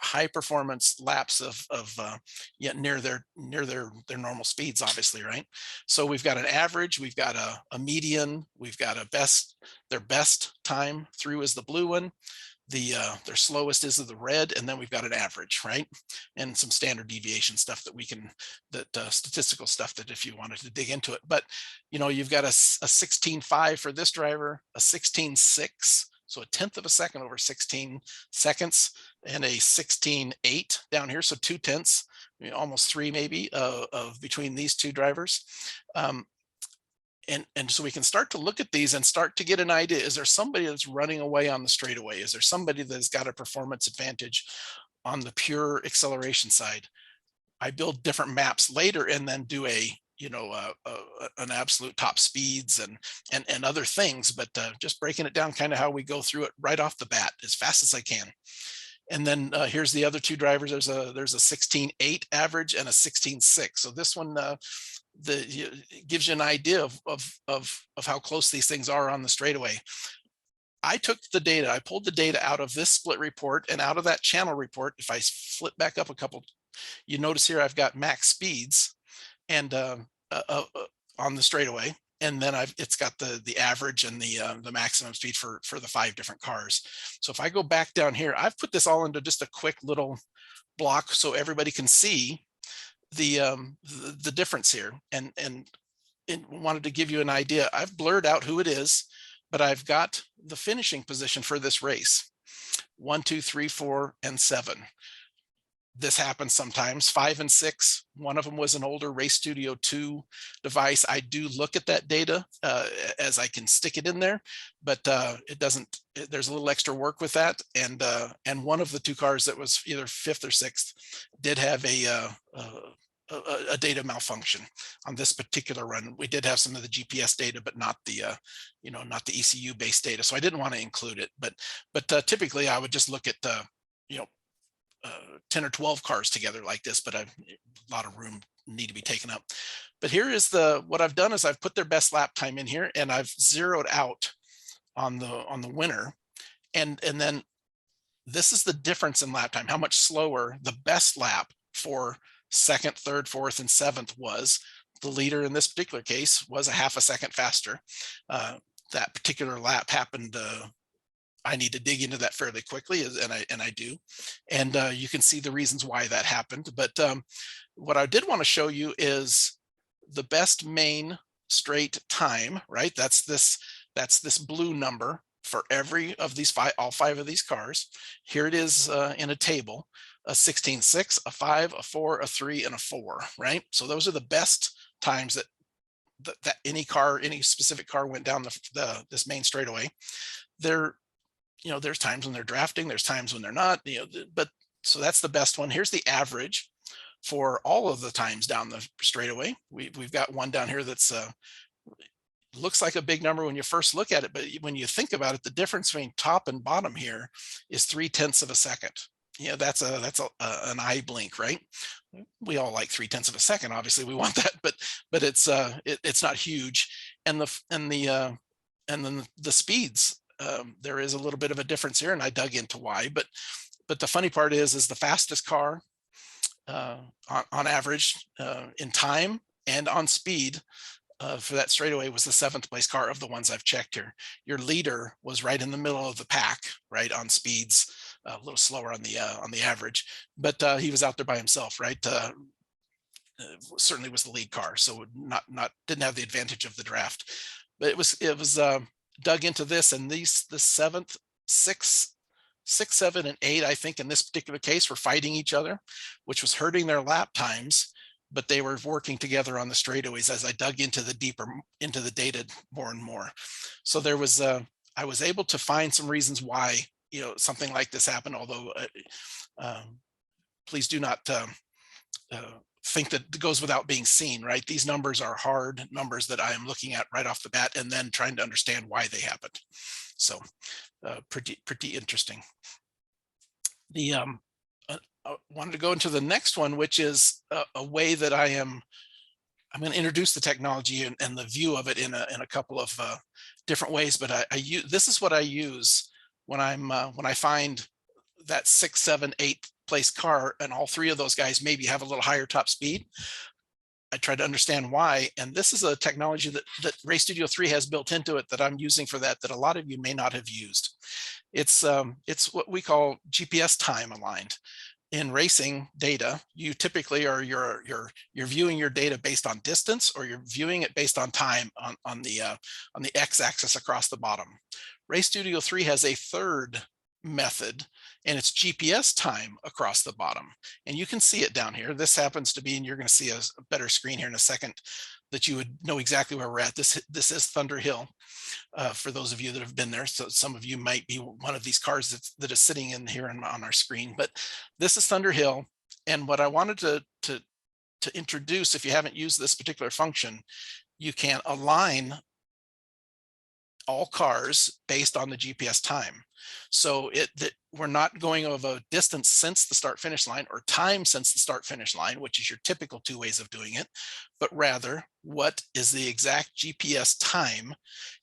high performance laps of yet near their normal speeds, obviously, right? So we've got an average, we've got a median, we've got a their best time through is the blue one, their slowest is the red, and then we've got an average, right? And some standard deviation stuff that we can, statistical stuff that if you wanted to dig into it. But you know, you've got a 16.5 for this driver, a 16.6, so a 1/10 of a second over 16 seconds, and a 16.8 down here, so 2/10, almost 3 maybe of between these 2 drivers. And so we can start to look at these and start to get an idea. Is there somebody that's running away on the straightaway? Is there somebody that's got a performance advantage on the pure acceleration side? I build different maps later and then do an absolute top speeds and other things, but just breaking it down kind of how we go through it right off the bat as fast as I can. And then here's the other 2 drivers. There's a 16.8 average and a 16.6. So this one it gives you an idea of how close these things are on the straightaway. I took the data, I pulled the data out of this split report and out of that channel report. If I flip back up a couple, you notice here I've got max speeds and on the straightaway, and then it's got the average and the maximum speed for the 5 different cars. So if I go back down here, I've put this all into just a quick little block so everybody can see the difference here, and wanted to give you an idea. I've blurred out who it is, but I've got the finishing position for this race: 1, 2, 3, 4, and 7. This happens sometimes. 5 and 6, one of them was an older Race Studio 2 device. I do look at that data as I can stick it in there, but it doesn't, there's a little extra work with that. And one of the 2 cars that was either 5th or 6th did have a data malfunction on this particular run. We did have some of the GPS data, but not the not the ECU based data. So I didn't want to include it, but typically I would just look at 10 or 12 cars together like this, but a lot of room need to be taken up. But here is what I've done is I've put their best lap time in here, and I've zeroed out on the winner, and then this is the difference in lap time, how much slower the best lap for 2nd, 3rd, 4th, and 7th was. The leader in this particular case was a 1/2 a second faster. That particular lap happened. I need to dig into that fairly quickly, and I do, and you can see the reasons why that happened. But what I did want to show you is the best main straight time, right? That's this blue number for every of these all 5 of these cars. Here it is in a table: a 16.6, a 5, a 4, a 3, and a 4, right? So those are the best times that any specific car went down this main straightaway. There's times when they're drafting, there's times when they're not, but so that's the best one. Here's the average for all of the times down the straightaway. We've got one down here that's looks like a big number when you first look at it, but when you think about it, the difference between top and bottom here is 3/10 of a second. That's an eye blink, right? We all like 3/10 of a second. Obviously, we want that, but it's not huge. And then the speeds. There is a little bit of a difference here, and I dug into why. But the funny part is the fastest car on average in time and on speed for that straightaway was the 7th place car of the ones I've checked here. Your leader was right in the middle of the pack, right, on speeds, a little slower on the average, but he was out there by himself, right? certainly was the lead car, so didn't have the advantage of the draft. But it was dug into this, and the seventh, six, 7, and 8, I think in this particular case, were fighting each other, which was hurting their lap times. But they were working together on the straightaways as I dug into the data more and more. So there was I was able to find some reasons why something like this happened. Although please do not think that it goes without being seen, right? These numbers are hard numbers that I am looking at right off the bat, and then trying to understand why they happened. So pretty interesting. I wanted to go into the next one, which is a way that I'm going to introduce the technology and the view of it in a couple of different ways. But this is what I use when I find that 6, 7, 8 place car, and all 3 of those guys maybe have a little higher top speed. I try to understand why, and this is a technology that Race Studio 3 has built into it that I'm using for that a lot of you may not have used. It's what we call GPS time aligned. In racing data, you typically are you're viewing your data based on distance, or you're viewing it based on time on the x-axis across the bottom. Race Studio 3 has a third method, and it's GPS time across the bottom. And you can see it down here. This happens to be, and you're going to see a better screen here in a second, that you would know exactly where we're at. This is Thunder Hill, for those of you that have been there. So some of you might be one of these cars that is sitting in here on our screen. But this is Thunder Hill, and what I wanted to introduce, if you haven't used this particular function, you can align all cars based on the GPS time. So we're not going of a distance since the start finish line, or time since the start finish line, which is your typical 2 ways of doing it, but rather what is the exact GPS time.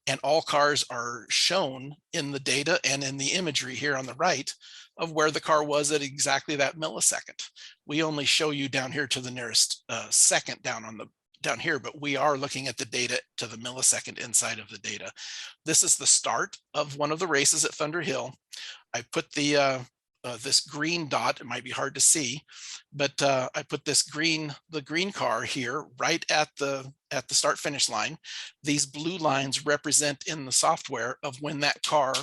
And all cars are shown in the data and in the imagery here on the right of where the car was at exactly that millisecond. We only show you down here to the nearest second down here, but we are looking at the data to the millisecond inside of the data. This is the start of one of the races at Thunder Hill. I put this green dot, it might be hard to see, but I put the green car here right at the start finish line. These blue lines represent in the software of when that car,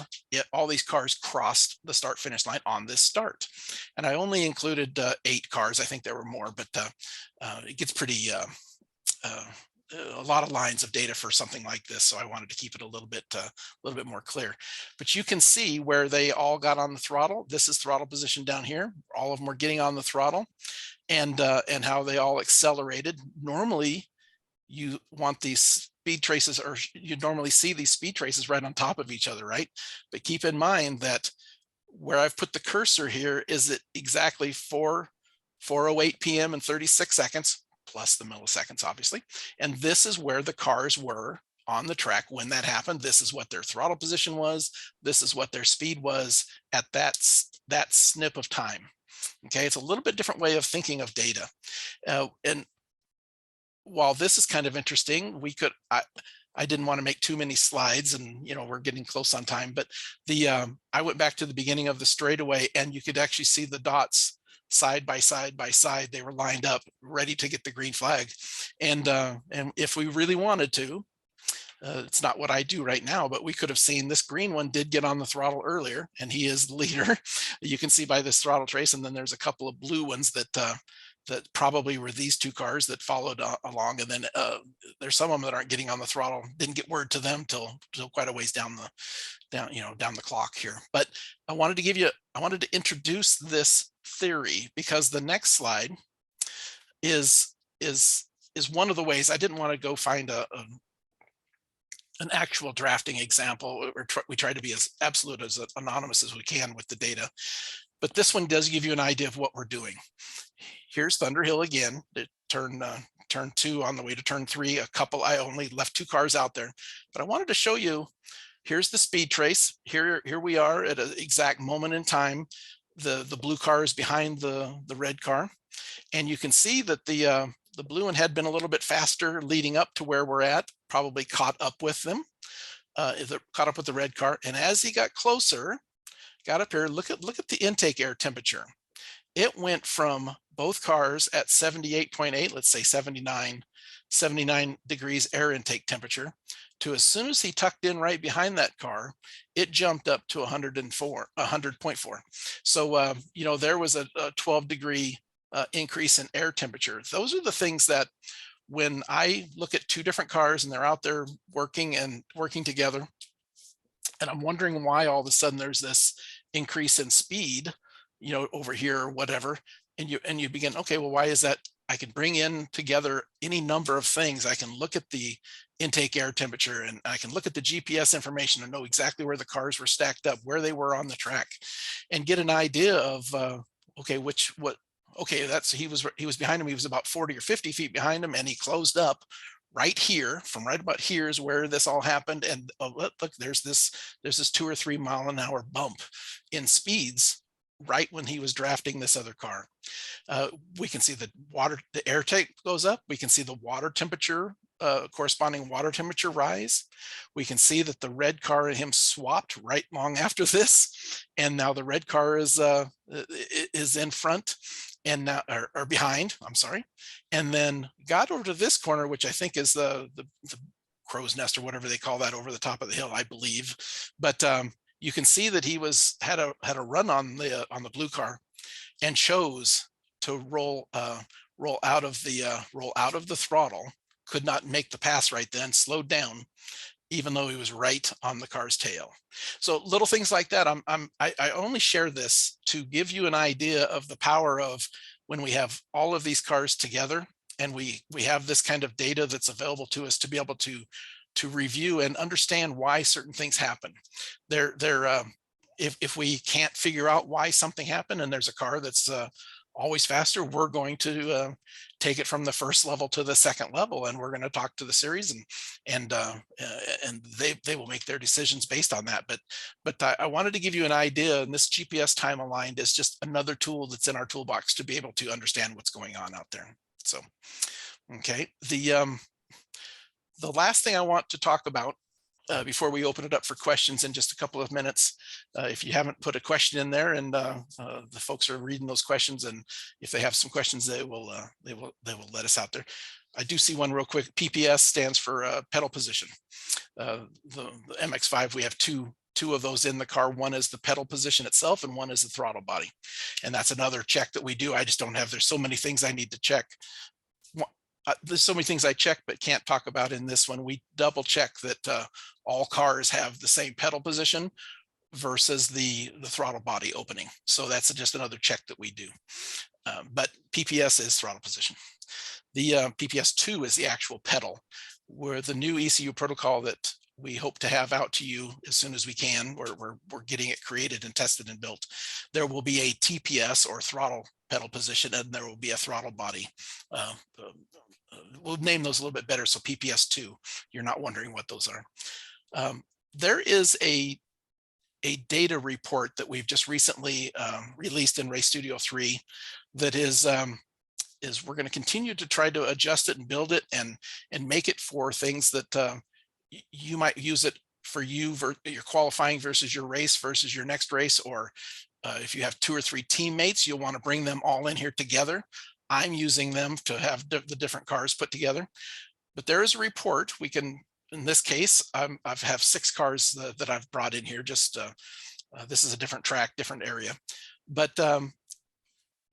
all these cars crossed the start finish line on this start. And I only included 8 cars. I think there were more, but it gets pretty a lot of lines of data for something like this, so I wanted to keep it a little bit more clear. But you can see where they all got on the throttle. This is throttle position down here. All of them were getting on the throttle, and how they all accelerated. Normally, you want these speed traces, or you normally see these speed traces right on top of each other, right? But keep in mind that where I've put the cursor here is at exactly 4:08 p.m. and 36 seconds. Plus the milliseconds, obviously. And this is where the cars were on the track when that happened. This is what their throttle position was. This is what their speed was at that snip of time. Okay, it's a little bit different way of thinking of data. And while this is kind of interesting, I didn't want to make too many slides, and we're getting close on time, but I went back to the beginning of the straightaway, and you could actually see the dots side by side by side. They were lined up ready to get the green flag. And if we really wanted to, it's not what I do right now, but we could have seen this green one did get on the throttle earlier, and he is the leader. You can see by this throttle trace. And then there's a couple of blue ones that probably were these 2 cars that followed along. And then there's some of them that aren't getting on the throttle. Didn't get word to them till quite a ways down the clock here. But I wanted to introduce this theory, because the next slide is one of the ways. I didn't want to go find an actual drafting example. We try to be as absolute, as anonymous as we can with the data, but this one does give you an idea of what we're doing. Here's Thunder Hill again, turn 2 on the way to turn 3. I only left 2 cars out there, but I wanted to show you. Here's the speed trace. Here we are at an exact moment in time. The blue car is behind the red car, and you can see that the blue one had been a little bit faster leading up to where we're at, probably caught up with them, caught up with the red car. And as he got closer, got up here, look at the intake air temperature. it went from both cars at 78.8, let's say 79 degrees air intake temperature, to as soon as he tucked in right behind that car, it jumped up to 100.4. So, you know, there was a 12-degree increase in air temperature. Those are the things that when I look at two different cars and they're out there working together, and I'm wondering why all of a sudden there's this increase in speed, you know, over here or whatever, and you begin, okay, well, why is that? I can bring in together any number of things. I can look at the intake air temperature, and I can look at the GPS information and know exactly where the cars were stacked up, where they were on the track, and get an idea of okay, okay, that's he was behind him. He was about 40 or 50 feet behind him, and he closed up right here. From right about here is where this all happened. And look, there's this 2 or 3 mile an hour bump in speeds right when he was drafting this other car. We can see the air tank goes up. We can see the water temperature, corresponding water temperature rise. We can see that the red car and him swapped right long after this, and now the red car is in front and now or behind. I'm sorry, and then got over to this corner, which I think is the crow's nest or whatever they call that over the top of the hill, I believe. But you can see that he had a run on the blue car and chose to roll out of the throttle. Could not make the pass right then, slowed down, even though he was right on the car's tail. So little things like that. I only share this to give you an idea of the power of when we have all of these cars together, and we have this kind of data that's available to us to be able to review and understand why certain things happen. If we can't figure out why something happened and there's a car that's always faster, we're going to take it from the first level to the second level, and we're going to talk to the series, and they will make their decisions based on that. But I wanted to give you an idea, and this GPS time aligned is just another tool that's in our toolbox to be able to understand what's going on out there. So, okay, the last thing I want to talk about before we open it up for questions in just a couple of minutes. If you haven't put a question in there, and the folks are reading those questions, and if they have some questions, they will let us out there. I do see one real quick. PPS stands for pedal position. The MX-5, we have two of those in the car. One is the pedal position itself, and one is the throttle body. And that's another check that we do. I just don't have, there's so many things I need to check. There's so many things I check but can't talk about in this one. We double check that all cars have the same pedal position versus the throttle body opening. So that's just another check that we do. But PPS is throttle position. The PPS2 is the actual pedal, where the new ECU protocol that we hope to have out to you as soon as we can. We're getting it created and tested and built. There will be a TPS, or throttle pedal position, and there will be a throttle body. We'll name those a little bit better. So PPS2, you're not wondering what those are. There is a data report that we've just recently released in Race Studio 3 that is we're going to continue to try to adjust it and build it and make it for things that you might use it for your qualifying versus your race versus your next race, or if you have 2 or 3 teammates, you'll want to bring them all in here together. I'm using them to have the different cars put together. But there is a report we can, in this case, I have 6 cars that I've brought in here. Just this is a different track, different area, but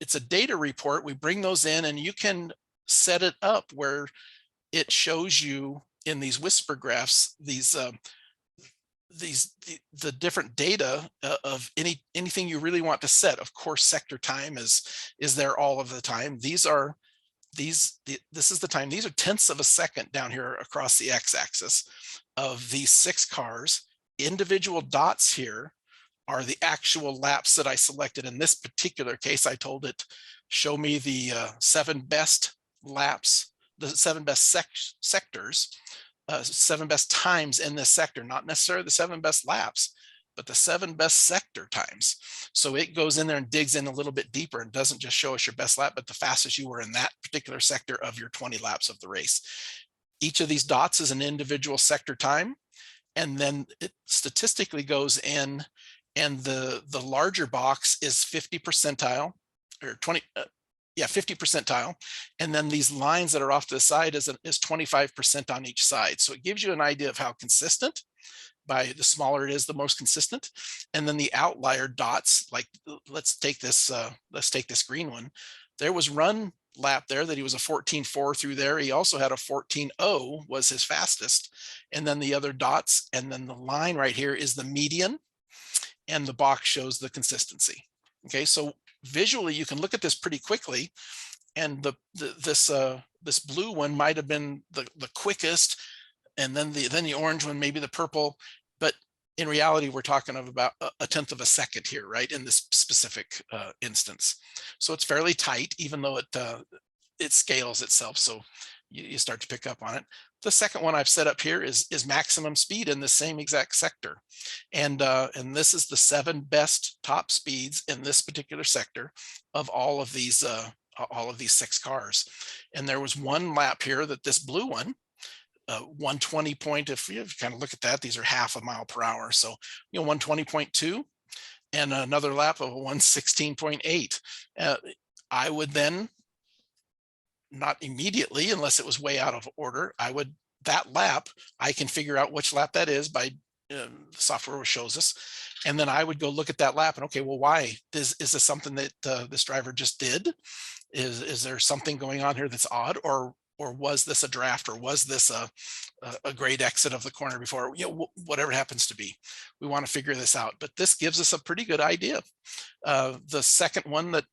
it's a data report. We bring those in, and you can set it up where it shows you in these whisper graphs the different data of anything you really want to set. Of course, sector time is there all of the time. This is the time. These are tenths of a second down here across the x-axis of these 6 cars. Individual dots here are the actual laps that I selected. In this particular case, I told it, show me the 7 best laps, the 7 best sectors, 7 best times in this sector, not necessarily the 7 best laps, but the 7 best sector times. So it goes in there and digs in a little bit deeper and doesn't just show us your best lap, but the fastest you were in that particular sector of your 20 laps of the race. Each of these dots is an individual sector time, and then it statistically goes in, and the larger box is 50 percentile, or 20, yeah, 50 percentile. And then these lines that are off to the side is 25% on each side. So it gives you an idea of how consistent. By the smaller it is, the most consistent. And then the outlier dots, like let's take this green one. There was run lap there that he was a 14.4 through there. He also had a 14.0 was his fastest. And then the other dots, and then the line right here is the median, and the box shows the consistency. Okay, so visually you can look at this pretty quickly, and this blue one might have been the quickest, and then the orange one, maybe the purple, but in reality, we're talking of about a tenth of a second here, right, in this specific instance. So it's fairly tight, even though it scales itself, so you start to pick up on it. The second one I've set up here is maximum speed in the same exact sector, and this is the 7 best top speeds in this particular sector of all of these 6 cars. And there was one lap here that this blue one, 120 point, if you kind of look at that, these are half a mile per hour. So, 120.2 and another lap of a 116.8. I would then, not immediately, unless it was way out of order, that lap, I can figure out which lap that is by the software shows us. And then I would go look at that lap and, okay, well, why? Is this something that this driver just did? Is there something going on here that's odd, or was this a draft, or was this a great exit of the corner before, whatever it happens to be. We want to figure this out, but this gives us a pretty good idea. The second one that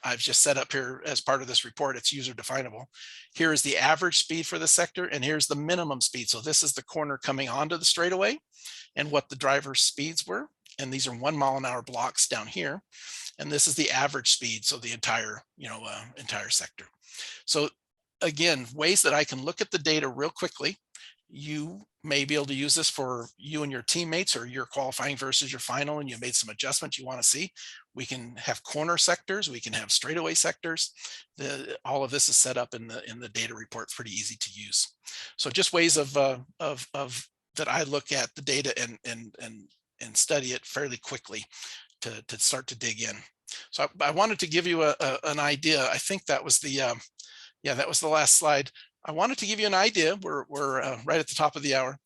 I've just set up here as part of this report, it's user definable. Here is the average speed for the sector, and here's the minimum speed. So this is the corner coming onto the straightaway and what the driver's speeds were. And these are 1 mile an hour blocks down here. And this is the average speed. So the entire, entire sector. So again, ways that I can look at the data real quickly. You may be able to use this for you and your teammates, or you're qualifying versus your final and you made some adjustments you want to see. We can have corner sectors, we can have straightaway sectors. All of this is set up in the data report. It's pretty easy to use. So just ways of that I look at the data and study it fairly quickly to start to dig in. So I wanted to give you an idea. I think that was that was the last slide. I wanted to give you an idea. We're right at the top of the hour.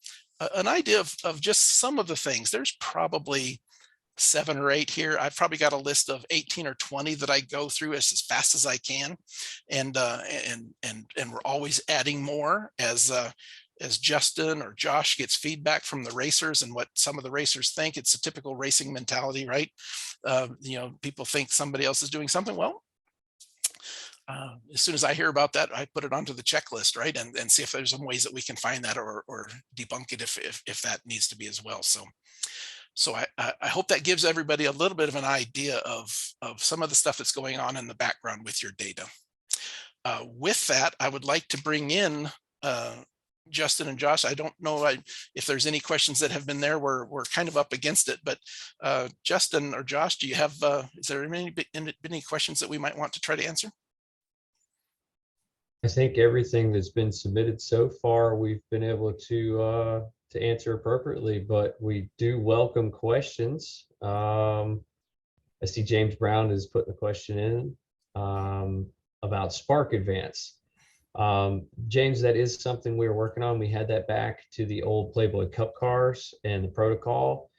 An idea of just some of the things. There's probably 7 or 8 here. I've probably got a list of 18 or 20 that I go through as fast as I can, and we're always adding more as Justin or Josh gets feedback from the racers and what some of the racers think. It's a typical racing mentality, right? People think somebody else is doing something. Well, as soon as I hear about that, I put it onto the checklist, right? And see if there's some ways that we can find that or debunk it if that needs to be as well. So I hope that gives everybody a little bit of an idea of some of the stuff that's going on in the background with your data. With that, I would like to bring in Justin and Josh. I don't know if there's any questions that have been there. We're kind of up against it, but Justin or Josh, do you have, is there any questions that we might want to try to answer? I think everything that's been submitted so far, we've been able to answer appropriately, but we do welcome questions. I see James Brown is putting a question in about Spark Advance. James, that is something we were working on. We had that back to the old Playboy Cup cars and the protocol.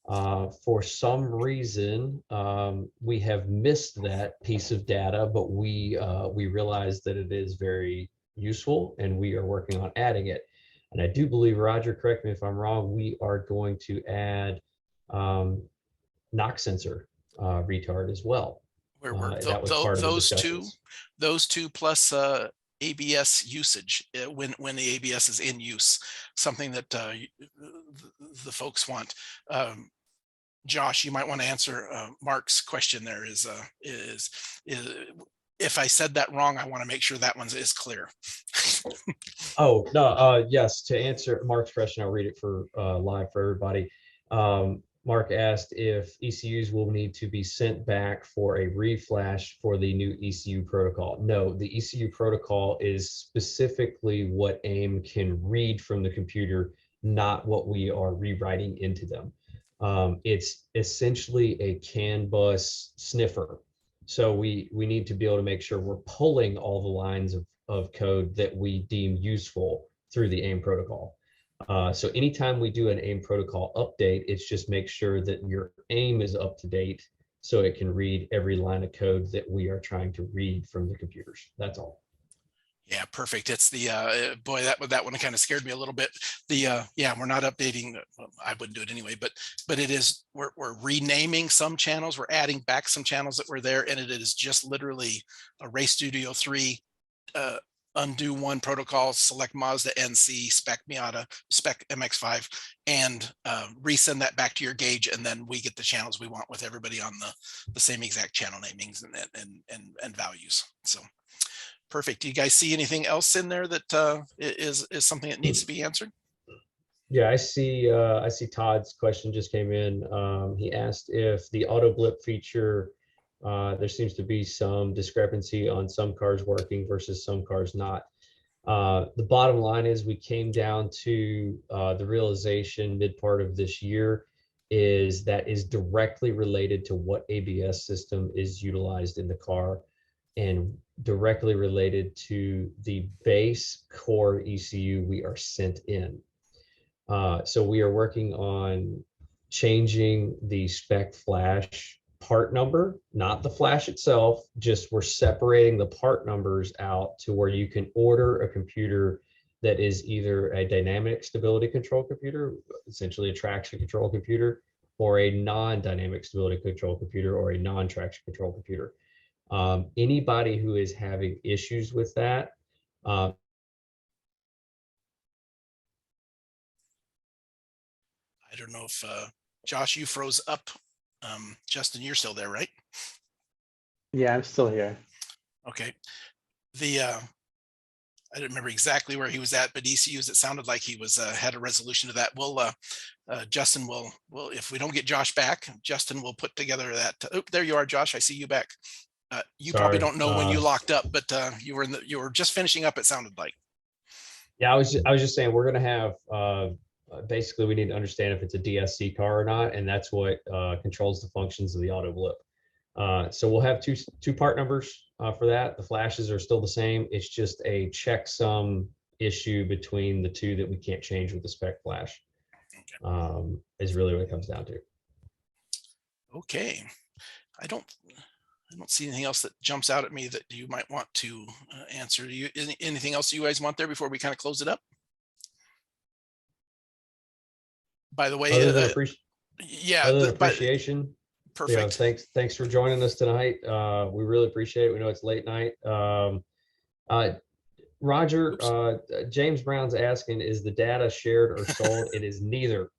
For some reason, we have missed that piece of data, but we realize that it is very useful and we are working on adding it. And I do believe, Roger, correct me if I'm wrong, we are going to add knock sensor retard as well. Those two plus ABS usage when the ABS is in use, something that the folks want. Josh, you might want to answer Mark's question. There is if I said that wrong, I want to make sure that one is clear. Oh no, yes. To answer Mark's question, I'll read it for live for everybody. Mark asked if ECUs will need to be sent back for a reflash for the new ECU protocol. No, the ECU protocol is specifically what AIM can read from the computer, not what we are rewriting into them. It's essentially a CAN bus sniffer. So we need to be able to make sure we're pulling all the lines of code that we deem useful through the AIM protocol. So anytime we do an AIM protocol update, it's just make sure that your AIM is up to date so it can read every line of code that we are trying to read from the computers. That's all. Yeah, perfect. It's the boy, that one kind of scared me a little bit. The yeah, we're not updating. Well, I wouldn't do it anyway, but it is, we're renaming some channels, we're adding back some channels that were there, and it is just literally a Race Studio 3 undo one protocol, select Mazda NC, Spec Miata, Spec MX-5, and resend that back to your gauge, and then we get the channels we want with everybody on the same exact channel namings and values. So perfect. Do you guys see anything else in there that is something that needs to be answered? Yeah, I see Todd's question just came in. He asked if the auto blip feature, there seems to be some discrepancy on some cars working versus some cars not. The bottom line is we came down to the realization mid part of this year is that is directly related to what ABS system is utilized in the car and directly related to the base core ECU we are sent in. So we are working on changing the spec flash part number, not the flash itself, just we're separating the part numbers out to where you can order a computer that is either a dynamic stability control computer, essentially a traction control computer, or a non-dynamic stability control computer or a non-traction control computer. Anybody who is having issues with that, I don't know if Josh, you froze up. Justin, you're still there, right? Yeah, I'm still here. Okay. The I don't remember exactly where he was at, but ECUs, it sounded like he was had a resolution to that. We'll Justin will if we don't get Josh back, Justin will put together that. Oh, there you are, Josh. I see you back. You probably don't know when you locked up, but you were just finishing up, it sounded like. Yeah, I was just saying we're gonna have basically we need to understand if it's a DSC car or not, and that's what controls the functions of the auto blip. So we'll have two part numbers for that. The flashes are still the same. It's just a checksum issue between the two that we can't change with the spec flash. Is really what it comes down to. Okay, I don't see anything else that jumps out at me that you might want to answer. Do you anything else you guys want there before we kind of close it up? By the way, other than yeah, other than appreciation. Perfect. Yeah, thanks for joining us tonight. We really appreciate it. We know it's late night. Roger, James Brown's asking, is the data shared or sold? It is neither.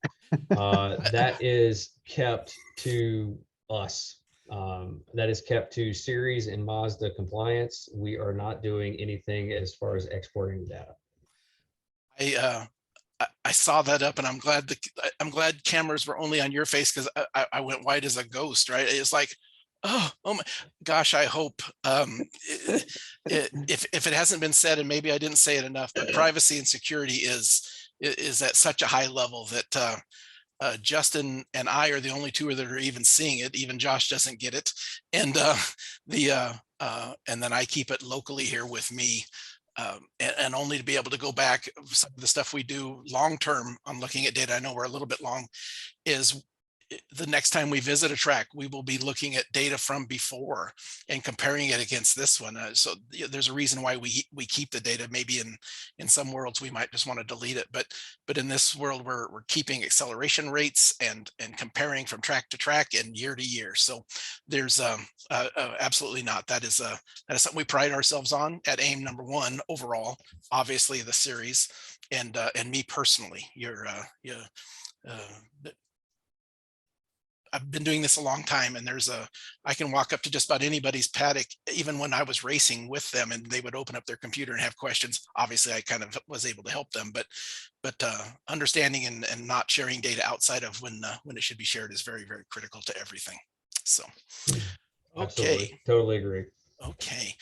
That is kept to us. That is kept to series and Mazda compliance. We are not doing anything as far as exporting the data. I saw that up, and I'm glad cameras were only on your face, because I went white as a ghost. Right? It's like, oh my gosh, I hope if it hasn't been said, and maybe I didn't say it enough, but privacy and security is at such a high level that Justin and I are the only two that are even seeing it. Even Josh doesn't get it, and and then I keep it locally here with me. And only to be able to go back, some of the stuff we do long term on looking at data, I know we're a little bit long, is the next time we visit a track, we will be looking at data from before and comparing it against this one. So there's a reason why we keep the data. Maybe in some worlds we might just want to delete it, but in this world we're keeping acceleration rates and comparing from track to track and year to year. So there's absolutely not. That is something we pride ourselves on at AIM #1 overall. Obviously the series and me personally. I've been doing this a long time, and I can walk up to just about anybody's paddock, even when I was racing with them, and they would open up their computer and have questions. Obviously I kind of was able to help them, but understanding and not sharing data outside of when it should be shared is very, very critical to everything. So, okay. Absolutely. Totally agree. Okay.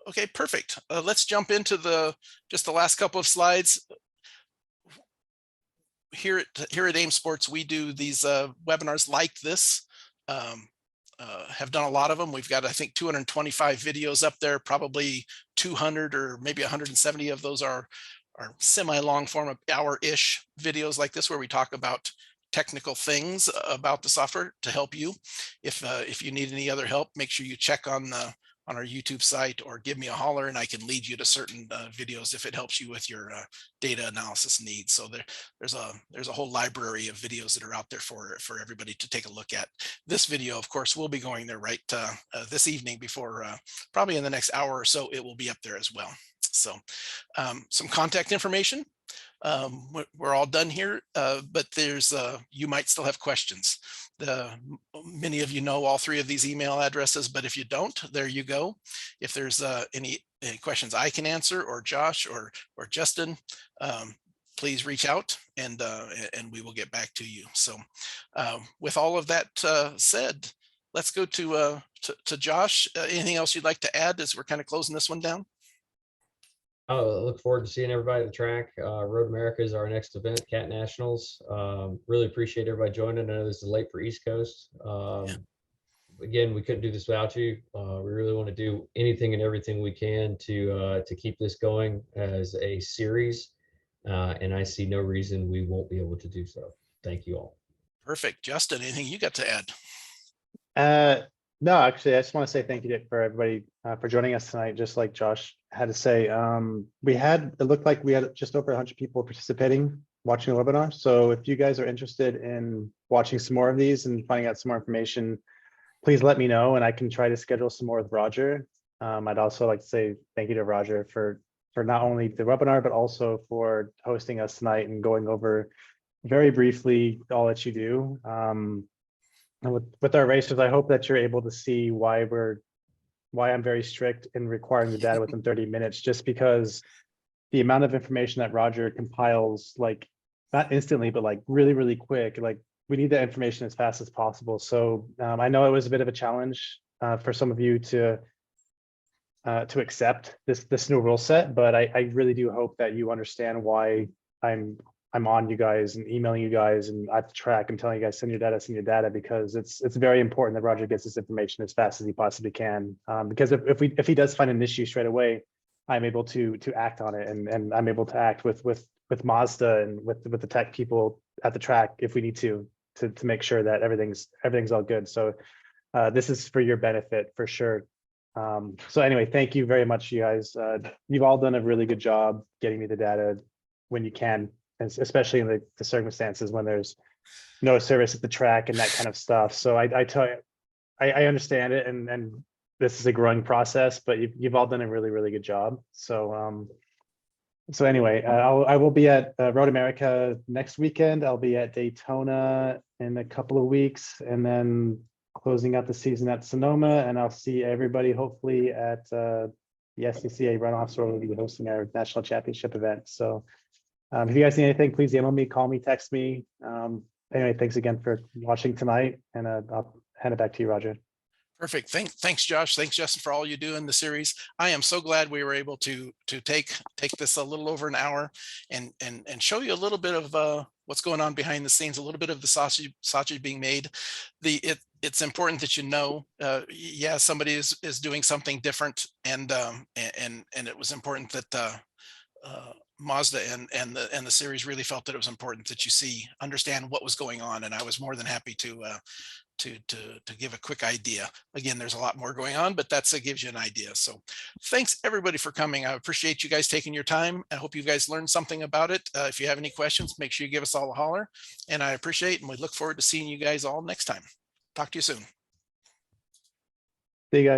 Okay, perfect. Let's jump into just the last couple of slides. Here at AIM Sports, we do these webinars like this have done a lot of them. We've got, I think, 225 videos up there, probably 200 or maybe 170 of those are semi-long form of hour-ish videos like this, where we talk about technical things about the software to help you. If you need any other help, make sure you check on our YouTube site or give me a holler and I can lead you to certain videos if it helps you with your data analysis needs. So there's a whole library of videos that are out there for everybody to take a look at. This video, of course, will be going there right this evening before probably in the next hour or so, it will be up there as well. So some contact information. We're all done here, but there's you might still have questions. Many of you know all three of these email addresses, but if you don't, there you go. If there's any questions I can answer, or Josh or Justin, please reach out and we will get back to you. So with all of that said, let's go to Josh. Anything else you'd like to add as we're kind of closing this one down? I look forward to seeing everybody at the track. Road America is our next event, Cat Nationals. Really appreciate everybody joining. I know this is late for East Coast. Again, we couldn't do this without you. We really want to do anything and everything we can to keep this going as a series. And I see no reason we won't be able to do so. Thank you all. Perfect. Justin, anything you got to add? No, actually, I just want to say thank you for everybody for joining us tonight. Just like Josh had to say, it looked like we had just over 100 people participating, watching the webinar. So if you guys are interested in watching some more of these and finding out some more information, please let me know and I can try to schedule some more with Roger. I'd also like to say thank you to Roger for not only the webinar, but also for hosting us tonight and going over very briefly all that you do. And with our racers, I hope that you're able to see why I'm very strict in requiring the data within 30 minutes, just because the amount of information that Roger compiles, like not instantly, but like really, really quick, like we need that information as fast as possible. So I know it was a bit of a challenge for some of you to accept this new rule set, but I really do hope that you understand why I'm on you guys and emailing you guys and at the track. I'm telling you guys, send your data, because it's very important that Roger gets this information as fast as he possibly can. Because if he does find an issue straight away, I'm able to act on it, and I'm able to act with Mazda and with the tech people at the track if we need to make sure that everything's all good. So this is for your benefit for sure. So anyway, thank you very much, you guys. You've all done a really good job getting me the data when you can, especially in the circumstances when there's no service at the track and that kind of stuff. So I tell you, I understand it, and this is a growing process, but you've all done a really, really good job. So so anyway, I will be at Road America next weekend. I'll be at Daytona in a couple of weeks, and then closing out the season at Sonoma, and I'll see everybody hopefully at the SCCA runoffs, where we'll be hosting our national championship event. So if you guys need anything, please email me, call me, text me. Anyway, thanks again for watching tonight, and I'll hand it back to you, Roger. Perfect. Thanks, Josh. Thanks, Justin, for all you do in the series. I am so glad we were able to take this a little over an hour and show you a little bit of what's going on behind the scenes, a little bit of the sausage being made. It's important that you know, yeah, somebody is doing something different, and it was important that Mazda and the series really felt that it was important that you understand what was going on, and I was more than happy to give a quick idea. Again, there's a lot more going on, but that gives you an idea. So thanks everybody for coming. I appreciate you guys taking your time. I hope you guys learned something about it. If you have any questions, make sure you give us all a holler, and I appreciate, and we look forward to seeing you guys all next time. Talk to you soon. See you guys.